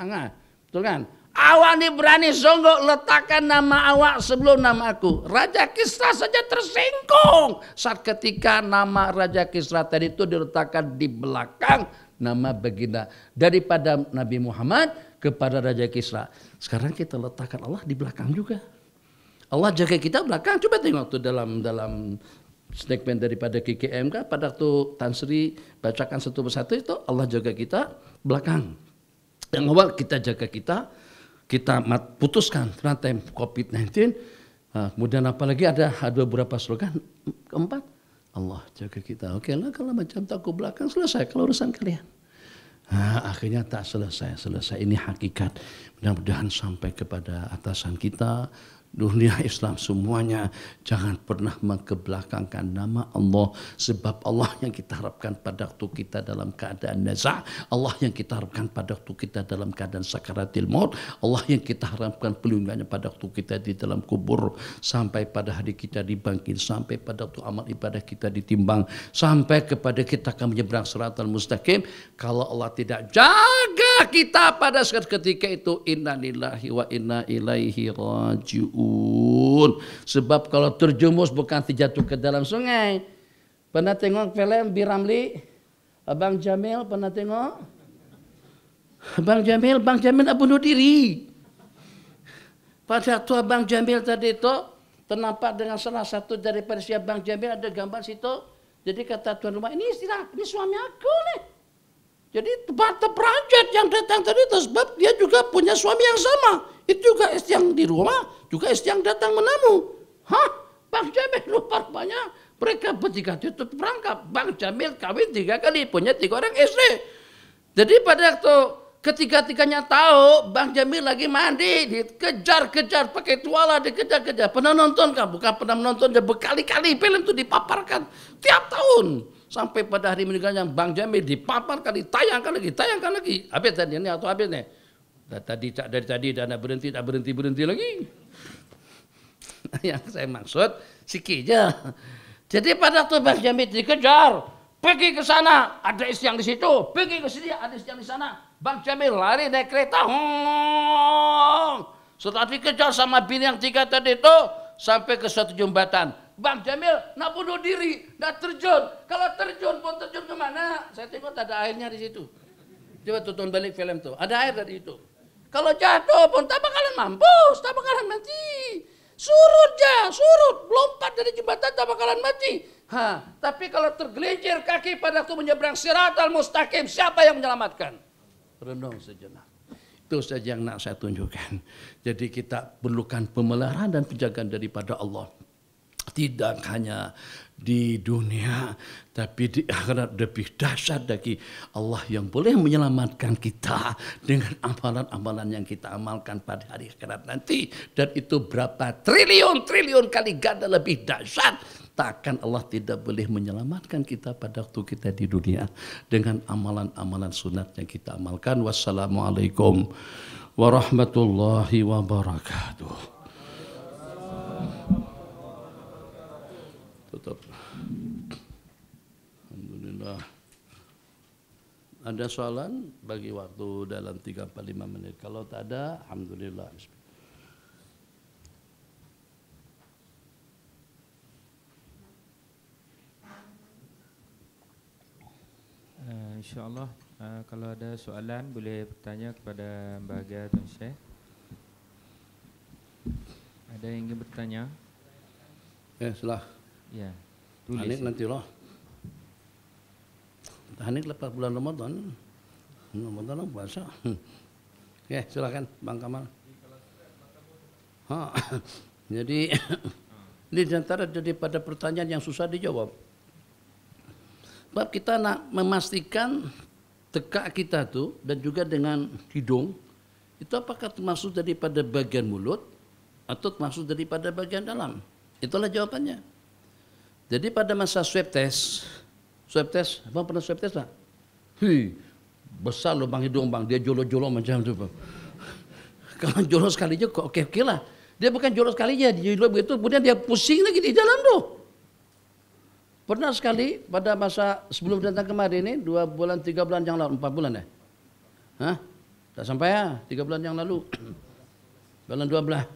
betul kan? Awak ni berani songgo letakkan nama awak sebelum nama aku. Raja Kisra saja tersinggung saat ketika nama Raja Kisra tadi itu diletakkan di belakang nama baginda. Daripada Nabi Muhammad kepada Raja Kisra. Sekarang kita letakkan Allah di belakang juga. Allah jaga kita belakang. Coba tengok tuh dalam statement daripada KKM kan, pada waktu Tan Sri bacakan satu persatu itu Allah jaga kita belakang. Yang awal kita jaga kita putuskan rantai COVID-19. Kemudian apalagi ada beberapa slogan. Keempat, Allah jaga kita. Oke lah, kalau macam takut belakang selesai kalau urusan kalian. Akhirnya tak selesai. Ini hakikat. Mudah-mudahan sampai kepada atasan kita, dunia Islam semuanya, jangan pernah mengkebelakangkan nama Allah, sebab Allah yang kita harapkan pada waktu kita dalam keadaan nazar, Allah yang kita harapkan pada waktu kita dalam keadaan sakaratil maut, Allah yang kita harapkan pelindungannya pada waktu kita di dalam kubur, sampai pada hari kita dibangkit, sampai pada waktu amal ibadah kita ditimbang, sampai kepada kita akan menyeberang siratal mustaqim. Kalau Allah tidak jaga kita pada saat ketika itu, inna lillahi wa inna ilaihi raji'un. Sebab kalau terjumus bukan terjatuh ke dalam sungai. Pernah tengok film Biramli? Abang Jamil pernah tengok? Bang Jamil nak bunuh diri. Pada waktu Abang Jamil tadi itu ternampak dengan salah satu daripada si Abang Jamil, ada gambar situ. Jadi kata tuan rumah, ini suami aku nih. Jadi terperanjat yang datang tadi itu sebab dia juga punya suami yang sama. Itu juga istri yang di rumah, juga istri yang datang menamu. Hah? Bang Jamil rupanya mereka bertiga itu perangkap. Bang Jamil kawin 3 kali, punya 3 orang istri. Jadi pada waktu ketiga-tiganya tahu Bang Jamil lagi mandi, dikejar-kejar pakai tuala, dikejar-kejar. Pernah nonton kan? Bukan pernah menonton, dia berkali-kali film itu dipaparkan tiap tahun. Sampai pada hari meninggalnya Bang Jamil dipaparkan, ditayangkan lagi. Habis tadi ini atau habis nih? Dari tadi dah nak berhenti, tak berhenti lagi. Yang saya maksud sikit je. Jadi pada waktu Bang Jamil dikejar, pergi ke sana, ada istri yang di situ, pergi ke sini, ada istri yang di sana. Bang Jamil lari naik kereta. Setelah dikejar sama bini yang 3 tadi itu, sampai ke suatu jembatan. Bang Jamil nak bunuh diri, nak terjun. Kalau terjun pun terjun kemana? Saya tengok ada airnya di situ. Coba tonton balik film tuh, ada air dari itu. Kalau jatuh pun tak bakalan mampus, tak bakalan mati. Surut, lompat dari jembatan tak bakalan mati. Tapi kalau tergelincir kaki pada waktu menyeberang siratal mustaqim, siapa yang menyelamatkan? Renung sejenak. Itu saja yang nak saya tunjukkan. Jadi kita perlukan pemeliharaan dan penjagaan daripada Allah. Tidak hanya di dunia, tapi di akhirat lebih dahsyat lagi. Allah yang boleh menyelamatkan kita dengan amalan-amalan yang kita amalkan pada hari akhirat nanti. Dan itu berapa triliun kali ganda lebih dahsyat. Takkan Allah tidak boleh menyelamatkan kita pada waktu kita di dunia dengan amalan-amalan sunat yang kita amalkan. Wassalamualaikum warahmatullahi wabarakatuh. Tutup. Alhamdulillah. Ada soalan bagi waktu dalam 3-5 menit. Kalau tak ada, alhamdulillah. InsyaAllah kalau ada soalan boleh bertanya kepada Mbak Aga Tuan Syekh. Ada yang ingin bertanya? Setelah ya, tulis. Tanik nanti lah. Tanik lepas bulan Ramadan. Ramadan puasa. Silakan Bang Kamal. Jadi ini diantara daripada pertanyaan yang susah dijawab. Sebab kita nak memastikan tekak kita tu dan juga dengan hidung itu apakah termasuk daripada bagian mulut atau termasuk daripada bagian dalam. Itulah jawabannya. Jadi pada masa swab test, abang pernah swab test tak? Besar lubang hidung bang, dia jolok-jolok macam tu bang. Kalau jolok sekali je kok okey lah. Dia bukan jolok sekali je, dia jolok begitu, kemudian dia pusing lagi di dalam tu. Pernah sekali pada masa sebelum datang kemarin ni, 2 bulan, 3 bulan yang lalu, 4 bulan Tak sampai 3 bulan yang lalu. Bulan 12.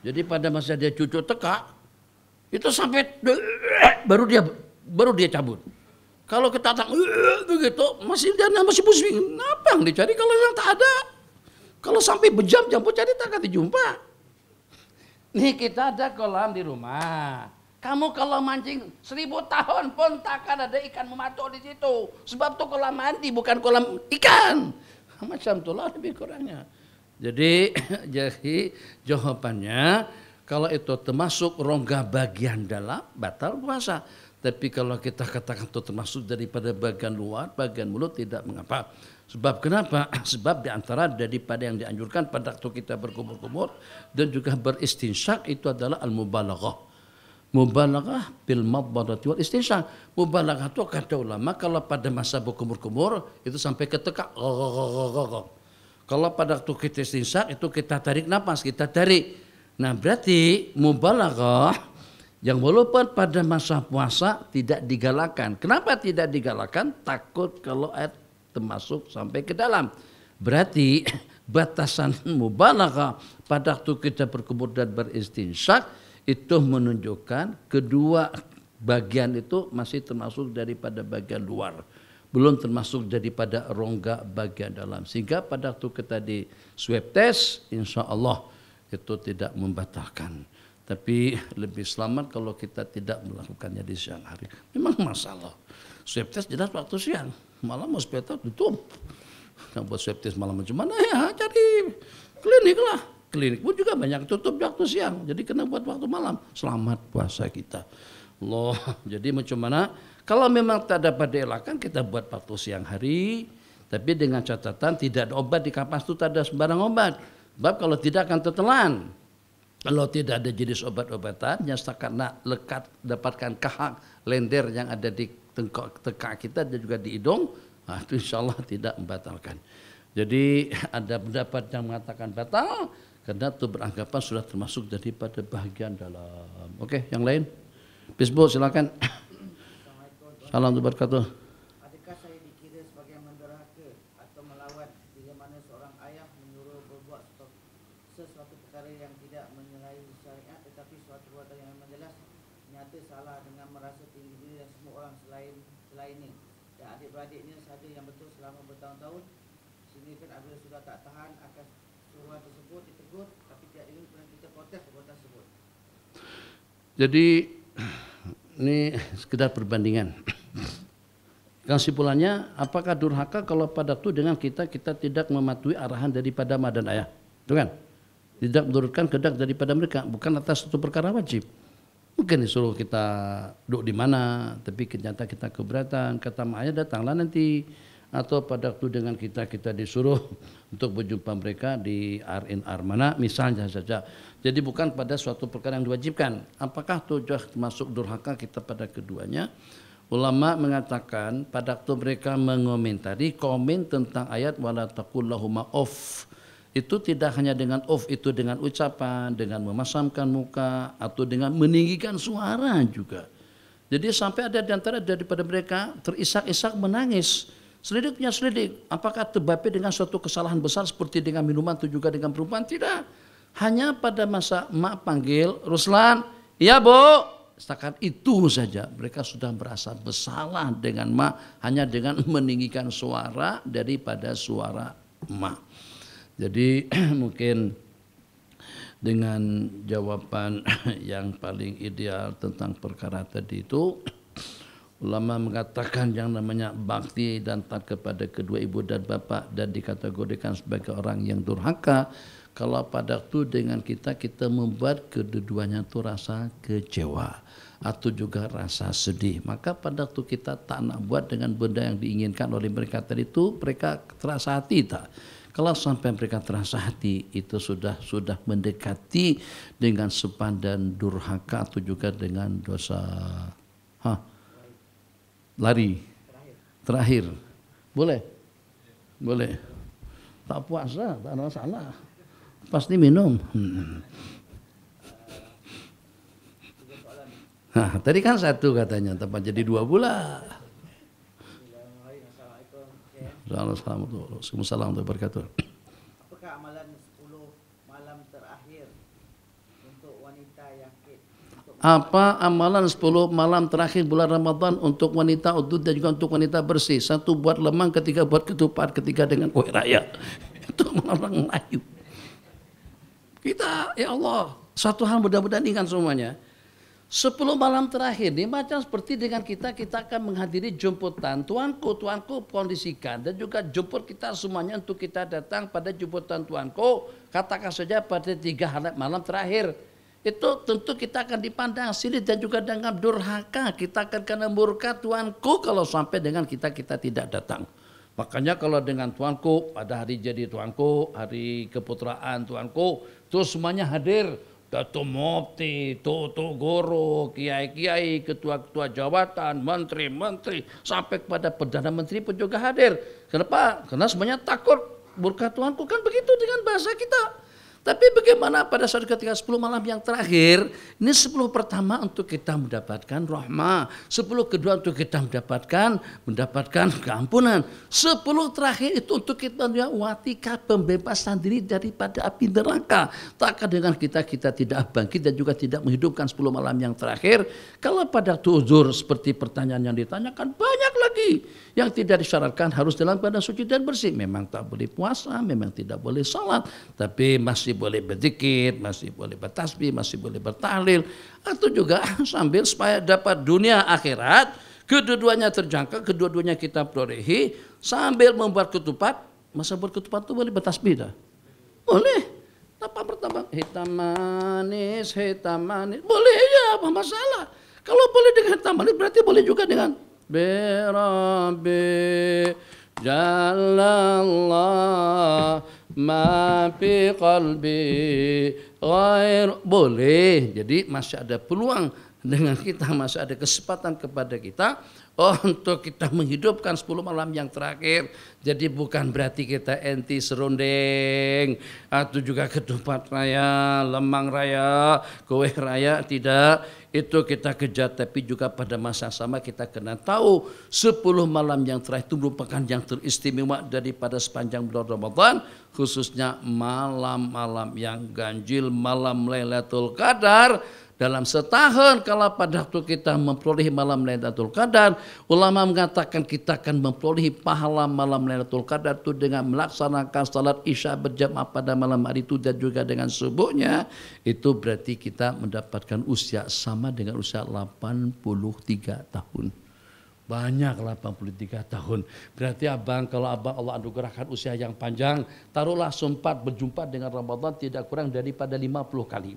Jadi pada masa dia cucuk tekak, itu sampai baru dia cabut. Kalau kita datang begitu masih pusing. Apa yang dicari kalau yang tak ada? Kalau sampai berjam-jam pun cari tak akan dijumpa. Nih kita ada kolam di rumah. Kamu kalau mancing 1000 tahun pun takkan ada ikan mematuk di situ. Sebab itu kolam mandi bukan kolam ikan. Macam itulah lebih kurangnya. Jadi jawabannya kalau itu termasuk rongga bagian dalam batal puasa. Tapi kalau kita katakan itu termasuk daripada bagian luar, bagian mulut tidak mengapa. Sebab kenapa? Sebab diantara daripada yang dianjurkan pada waktu kita berkumur-kumur dan juga beristinsyak itu adalah al-mubalaghah. Mubalaghah bil madmadati wal istinsyak. Mubalaghah itu kata ulama kalau pada masa berkumur-kumur itu sampai ke tekak. Kalau pada waktu kita istinsyak itu kita tarik napas, kita tarik. Nah berarti mubalaghah yang walaupun pada masa puasa tidak digalakan. Kenapa tidak digalakan? Takut kalau air termasuk sampai ke dalam. Berarti batasan mubalaghah pada waktu kita berkumur dan beristinsyak itu menunjukkan kedua bagian itu masih termasuk daripada bagian luar, belum termasuk daripada rongga bagian dalam. Sehingga pada waktu kita di swab test, insya Allah itu tidak membatalkan. Tapi lebih selamat kalau kita tidak melakukannya di siang hari. Memang masalah swab test jelas waktu siang, malam hospital tutup. Nah, buat swab test malam macam mana ya? Cari klinik lah. Klinik pun juga banyak tutup waktu siang, jadi kena buat waktu malam. Selamat puasa kita. Allah, jadi macam mana? Kalau memang tak dapat dielakkan, kita buat waktu siang hari, tapi dengan catatan tidak ada obat di kapas itu, tak ada sembarang obat. Sebab kalau tidak akan tertelan. Kalau tidak ada jenis obat-obatan yang setakat nak lekat dapatkan kahak lender yang ada di tekak kita dan juga di hidung, nah, itu insya Allah tidak membatalkan. Jadi ada pendapat yang mengatakan batal, karena itu beranggapan sudah termasuk daripada bahagian dalam. Oke, yang lain? Facebook silakan. Salam wabarakatuh. Adakah saya dikira sebagai yang menderhaka atau melawan bila mana seorang ayah menyuruh berbuat sesuatu perkara yang tidak menyalahi syariat tetapi suatu perbuatan yang memang jelas nyata salah dengan merasa tinggi diri dan semua orang selainnya dan adik-beradiknya saja yang betul selama bertahun-tahun, sehingga kan apabila sudah tak tahan akan suruhan tersebut ditegur tapi tidak ingin pernah kita protes perbuatan tersebut. Jadi ini sekedar perbandingan. Kesimpulannya, apakah durhaka kalau pada itu dengan kita tidak mematuhi arahan daripada mak dan ayah, itu kan? Tidak menurutkan kehendak daripada mereka, bukan atas satu perkara wajib. Mungkin disuruh kita duduk di mana, tapi ternyata kita keberatan, kata mak ayah datanglah nanti. Atau pada waktu dengan kita disuruh untuk berjumpa mereka di R&R mana misalnya saja. Jadi bukan pada suatu perkara yang diwajibkan. Apakah itu termasuk durhaka kita pada keduanya? Ulama mengatakan pada waktu mereka mengomentari komen tentang ayat wala taqul lahuma off. Itu tidak hanya dengan off, itu dengan ucapan, dengan memasamkan muka atau dengan meninggikan suara juga. Jadi sampai ada di antara daripada mereka terisak-isak menangis. Selidik punya selidik, apakah terbapi dengan suatu kesalahan besar seperti dengan minuman atau juga dengan perempuan? Tidak. Hanya pada masa mak panggil, Ruslan, iya bu. Setakat itu saja mereka sudah merasa bersalah dengan mak hanya dengan meninggikan suara daripada suara mak. Jadi mungkin dengan jawaban yang paling ideal tentang perkara tadi itu, ulama mengatakan yang namanya bakti dan taat kepada kedua ibu dan bapa dan dikategorikan sebagai orang yang durhaka kalau pada waktu dengan kita membuat kedua-duanya itu rasa kecewa atau juga rasa sedih, maka pada waktu kita tak nak buat dengan benda yang diinginkan oleh mereka tadi itu, mereka terasa hati tak? Kalau sampai mereka terasa hati itu sudah mendekati dengan sepadan durhaka atau juga dengan dosa lari terakhir. Boleh tak puasa tak ada masalah, pasti minum. Nah, tadi kan satu katanya, tempat jadi dua pula. Assalamualaikum warahmatullahi. Apakah amalan 10 malam terakhir untuk wanita yang haid? Apa amalan 10 malam terakhir bulan Ramadan untuk wanita udud dan juga untuk wanita bersih? Satu buat lemang, ketiga buat ketupat, ketiga dengan kue raya. Itu orang Melayu. Kita, ya Allah, satu hal mudah-mudahan ingat semuanya. 10 malam terakhir ini macam seperti dengan kita akan menghadiri jemputan tuanku kondisikan dan juga jemput kita semuanya untuk kita datang pada jemputan tuanku, katakan saja pada 3 malam terakhir. itu tentu kita akan dipandang sinis dan juga dengan durhaka. Kita akan kena murka Tuanku kalau sampai dengan kita tidak datang. Makanya kalau dengan Tuanku, pada hari jadi Tuanku, hari keputraan Tuanku, itu semuanya hadir. Dato Mufti, Toto Guru, kiai-kiai, ketua-ketua jabatan, menteri-menteri, sampai kepada Perdana Menteri pun juga hadir. Kenapa? Karena semuanya takut murka Tuanku, kan begitu dengan bahasa kita. Tapi bagaimana pada saat ketika 10 malam yang terakhir, ini 10 pertama untuk kita mendapatkan rahmah, 10 kedua untuk kita mendapatkan keampunan, 10 terakhir itu untuk kita watika pembebasan diri daripada api neraka. Takkan dengan kita tidak bangkit dan juga tidak menghidupkan 10 malam yang terakhir. Kalau pada uzur seperti pertanyaan yang ditanyakan, banyak lagi yang tidak disyaratkan harus dalam keadaan suci dan bersih. Memang tak boleh puasa, memang tidak boleh salat, tapi masih boleh berzikir, masih boleh bertasbih, masih boleh bertahlil, atau juga sambil supaya dapat dunia akhirat, kedua-duanya terjangkau, kedua-duanya kita perolehi, sambil membuat ketupat. Masa buat ketupat itu boleh bertasbih dah? Boleh. Apa pertama? Hitam manis, boleh ya, apa masalah? Kalau boleh dengan hitam manis berarti boleh juga dengan Berabi Jalallah ma fi qalbi ghair, boleh. Jadi masih ada peluang dengan kita, masih ada kesempatan kepada kita untuk kita menghidupkan 10 malam yang terakhir. Jadi bukan berarti kita anti serundeng atau juga ketupat raya, lemang raya, kue raya, tidak. Itu kita kejar, tapi juga pada masa sama kita kena tahu 10 malam yang terakhir itu merupakan yang teristimewa daripada sepanjang bulan Ramadan, khususnya malam-malam yang ganjil, malam Lailatul Qadar. Dalam setahun kalau pada waktu kita memperoleh malam Lailatul Qadar, ulama mengatakan kita akan memperoleh pahala malam Lailatul Qadar itu dengan melaksanakan salat Isya berjamaah pada malam hari itu dan juga dengan subuhnya. Itu berarti kita mendapatkan usia sama dengan usia 83 tahun. Banyak 83 tahun. Berarti kalau abang Allah anugerahkan usia yang panjang, taruhlah sempat berjumpa dengan Ramadan tidak kurang daripada 50 kali.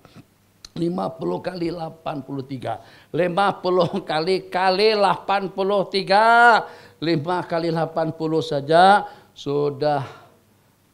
50 kali 83, 50 kali 83, 5 kali 80 saja sudah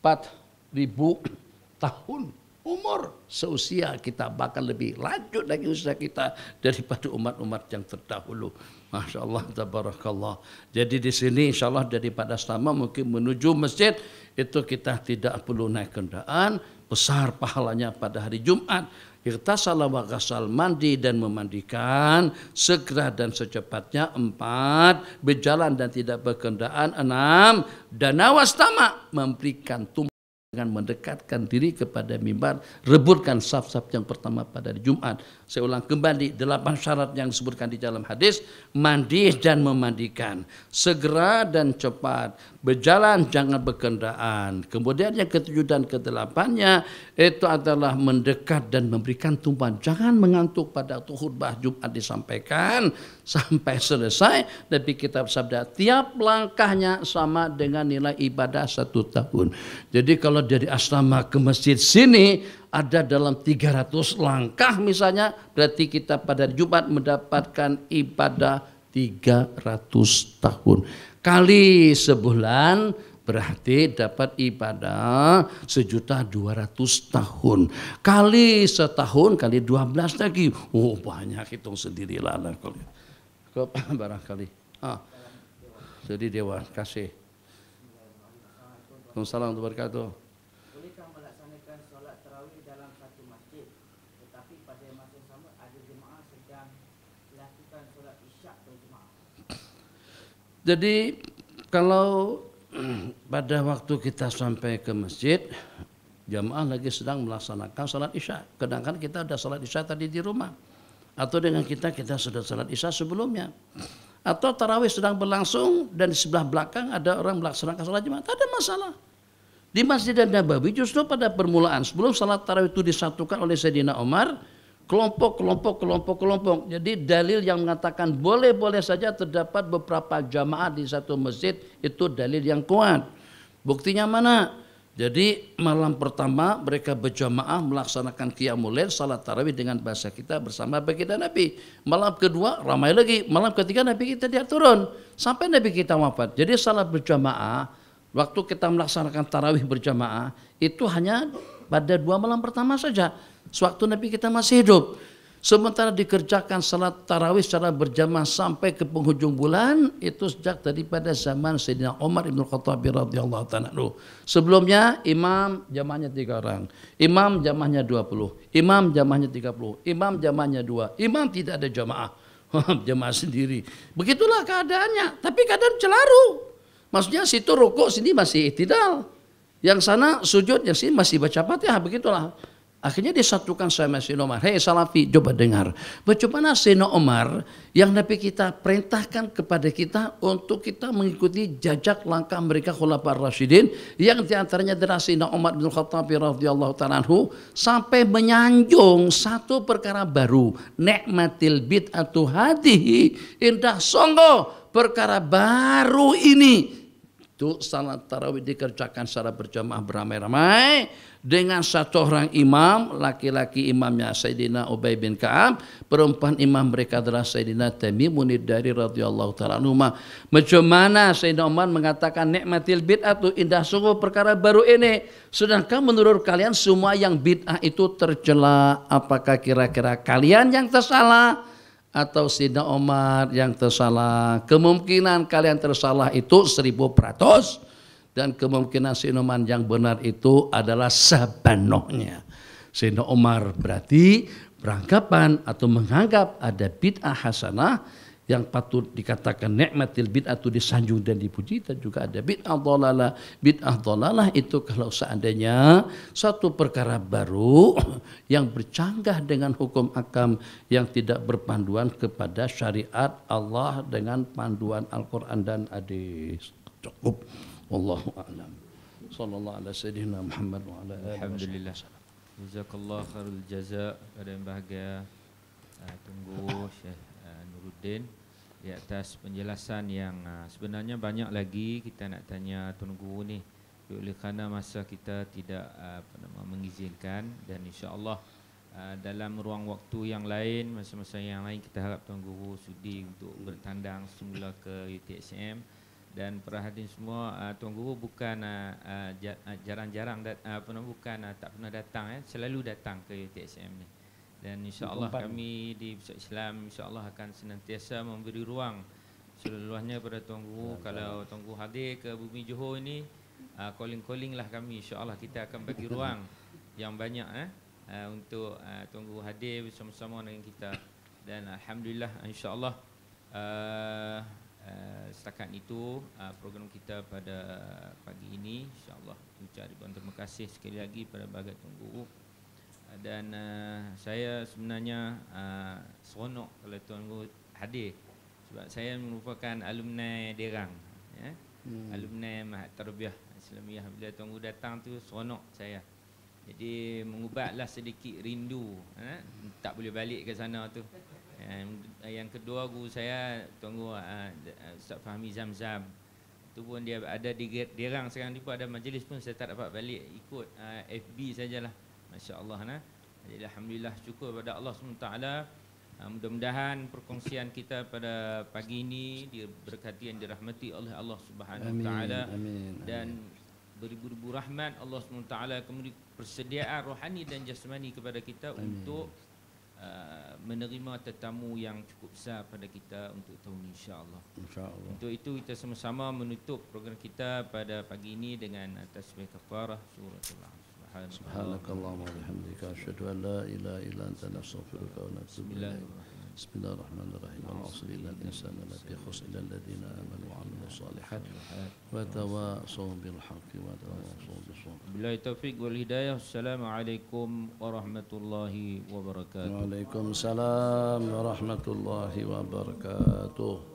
4.000 tahun umur seusia kita, bahkan lebih lanjut lagi usia kita daripada umat-umat yang terdahulu. Masya Allah, tabarakallah. Jadi di sini insya Allah daripada Astama mungkin menuju masjid itu kita tidak perlu naik kendaraan, besar pahalanya pada hari Jumat. Irtasala wa ghasal, mandi dan memandikan segera dan secepatnya. 4 berjalan dan tidak berkendaraan. 6 dana wastama, memberikan tumpuan dengan mendekatkan diri kepada mimbar, rebutkan saf-saf yang pertama pada hari Jumat. Saya ulang kembali 8 syarat yang disebutkan di dalam hadis: mandi dan memandikan, segera dan cepat, berjalan jangan berkendaraan. Kemudian yang ke-7 dan ke-8-nya itu adalah mendekat dan memberikan tumpuan. Jangan mengantuk pada khutbah Jumat disampaikan sampai selesai. Tapi kita bersabda tiap langkahnya sama dengan nilai ibadah 1 tahun. Jadi kalau dari asrama ke masjid sini ada dalam 300 langkah misalnya, berarti kita pada Jumat mendapatkan ibadah 300 tahun. Kali sebulan berarti dapat ibadah 1.200.000 tahun. Kali setahun kali 12 lagi. Oh banyak, hitung sendirilah. Barangkali. Jadi Dewan kasih. Assalamualaikum warahmatullahi wabarakatuh. Bolehkah melaksanakan solat tarawih dalam satu masjid, tetapi pada masa yang sama ada jemaah sedang melakukan solat isyak berjemaah? Jadi kalau pada waktu kita sampai ke masjid, jamaah lagi sedang melaksanakan salat isya. Kadang-kadang kita ada salat isya tadi di rumah, atau dengan kita sudah salat isya sebelumnya. Atau tarawih sedang berlangsung dan di sebelah belakang ada orang melaksanakan salat jemaah, tak ada masalah. Di Masjid Nabawi justru pada permulaan sebelum salat tarawih itu disatukan oleh Sayyidina Umar, kelompok. Jadi dalil yang mengatakan boleh-boleh saja terdapat beberapa jamaah di satu masjid itu dalil yang kuat. Buktinya mana? Jadi malam pertama mereka berjamaah melaksanakan qiyamul lail, salat tarawih dengan bahasa kita bersama baginda Nabi. Malam kedua ramai lagi, malam ketiga Nabi kita dia turun sampai Nabi kita wafat. Jadi salat berjamaah waktu kita melaksanakan tarawih berjamaah itu hanya pada 2 malam pertama saja, sewaktu Nabi kita masih hidup. Sementara dikerjakan salat tarawih secara berjamaah sampai ke penghujung bulan itu sejak daripada zaman Sayyidina Umar Ibn Khattab radhiyallahu ta'ala. Sebelumnya imam jamaahnya 3 orang, imam jamaahnya 20, imam jamaahnya 30, imam jamaahnya 2, imam tidak ada jamaah, jamaah sendiri. Begitulah keadaannya, tapi keadaan celaru. Maksudnya situ rukuk, sini masih i'tidal, yang sana sujud, yang sini masih baca Fatihah, begitulah. Akhirnya disatukan sama Sayyidina Umar. Hei Salafi, coba dengar. Bagaimana Sayyidina Umar yang Nabi kita perintahkan kepada kita untuk kita mengikuti jejak langkah mereka Khulafaur Rasyidin, yang diantaranya adalah Sayyidina Umar bin Khattab radhiyallahu ta'ala anhu, sampai menyanjung satu perkara baru. Ni'matil bid'atu hadihi, indah songgo perkara baru ini. Itu salat tarawih dikerjakan secara berjamaah beramai-ramai dengan satu orang imam, laki-laki imamnya Sayyidina Ubay bin Ka'ab, perempuan imam mereka adalah Sayyidina Tamimun ad-Dari radhiyallahu ta'ala anhu. Macam mana Sayyidina Umar mengatakan nikmatil bid'atu, indah sungguh perkara baru ini, sedangkan menurut kalian semua yang bid'ah itu tercela. Apakah kira-kira kalian yang tersalah atau Sayyidina Umar yang tersalah? Kemungkinan kalian tersalah itu 1000%. Dan kemungkinan Sayyidina Umar yang benar itu adalah sabanohnya. Sayyidina Umar berarti beranggapan atau menganggap ada bid'ah hasanah yang patut dikatakan nikmatil bid'atu, disanjung dan dipuji, dan juga ada bid'ah dhalalah. Bid'ah dhalalah itu kalau seandainya satu perkara baru yang bercanggah dengan hukum akam yang tidak berpanduan kepada syariat Allah dengan panduan Al-Quran dan hadis. Cukup. Wallahu a'lam. Sallallahu ala sayyidina Muhammad wa ala alihi. Alhamdulillah. Jazakallah khairul jaza kepada yang bahagia Tunggu Syekh Nuruddin di atas penjelasan yang sebenarnya banyak lagi kita nak tanya Tunggu ni, oleh kerana masa kita tidak mengizinkan, dan insya-Allah dalam ruang waktu yang lain, masa-masa yang lain kita harap Tunggu sudi untuk bertandang semula ke UTSM. Dan para hadirin semua, Tuan Guru bukan jarang-jarang bukan tak pernah datang, selalu datang ke UTSM ni. Dan insya-Allah kami di Pusat Islam insya-Allah akan senantiasa memberi ruang seluruhnya kepada Tuan Guru. Kalau Tuan Guru hadir ke Bumi Johor ini, calling lah kami, insya-Allah kita akan bagi ruang yang banyak untuk Tuan Guru hadir bersama-sama dengan kita. Dan alhamdulillah insya-Allah setakat itu program kita pada pagi ini, insya-Allah ucap ribuan terima kasih sekali lagi pada bahagian Tuan Guru. Dan saya sebenarnya seronok kalau Tuan Guru hadir, sebab saya merupakan alumni Derang, alumni Mahat Tarbiyah Islamiyah. Bila Tuan Guru datang tu seronok saya, jadi mengubatlah sedikit rindu, tak boleh balik ke sana tu. Yang kedua guru saya Tuan Guru Ustaz Fahmi Zamzam, tu pun dia ada di Derang sekarang ni pun ada majlis pun saya tak dapat balik, ikut FB sajalah. Masya-Allah. Jadi alhamdulillah, syukur kepada Allah SWT. Mudah-mudahan perkongsian kita pada pagi ini diberkati dan dirahmati oleh Allah Subhanahu Wa Taala, dan beribu-ribu rahmat Allah SWT kemudian persediaan rohani dan jasmani kepada kita. Amin. Untuk menerima tetamu yang cukup besar pada kita untuk tahun ini, insya-Allah. Insya-Allah. Untuk itu kita sama-sama menutup program kita pada pagi ini dengan tasbih kafarah surah Al-Asr. Subhanakallahumma wa bihamdika asyhadu an la ilaha illa anta astaghfiruka wa atubu ilaik. Bismillahirrahmanirrahim. Alhamdulillah insana lafi khusr illa alladziina aamanu wa 'amilus shalihat wa tawassaw bil haqqi wa tawassaw bis sabr. Billahi taufiq wal hidayah. Assalamualaikum warahmatullahi wabarakatuh. Waalaikumsalam warahmatullahi wabarakatuh.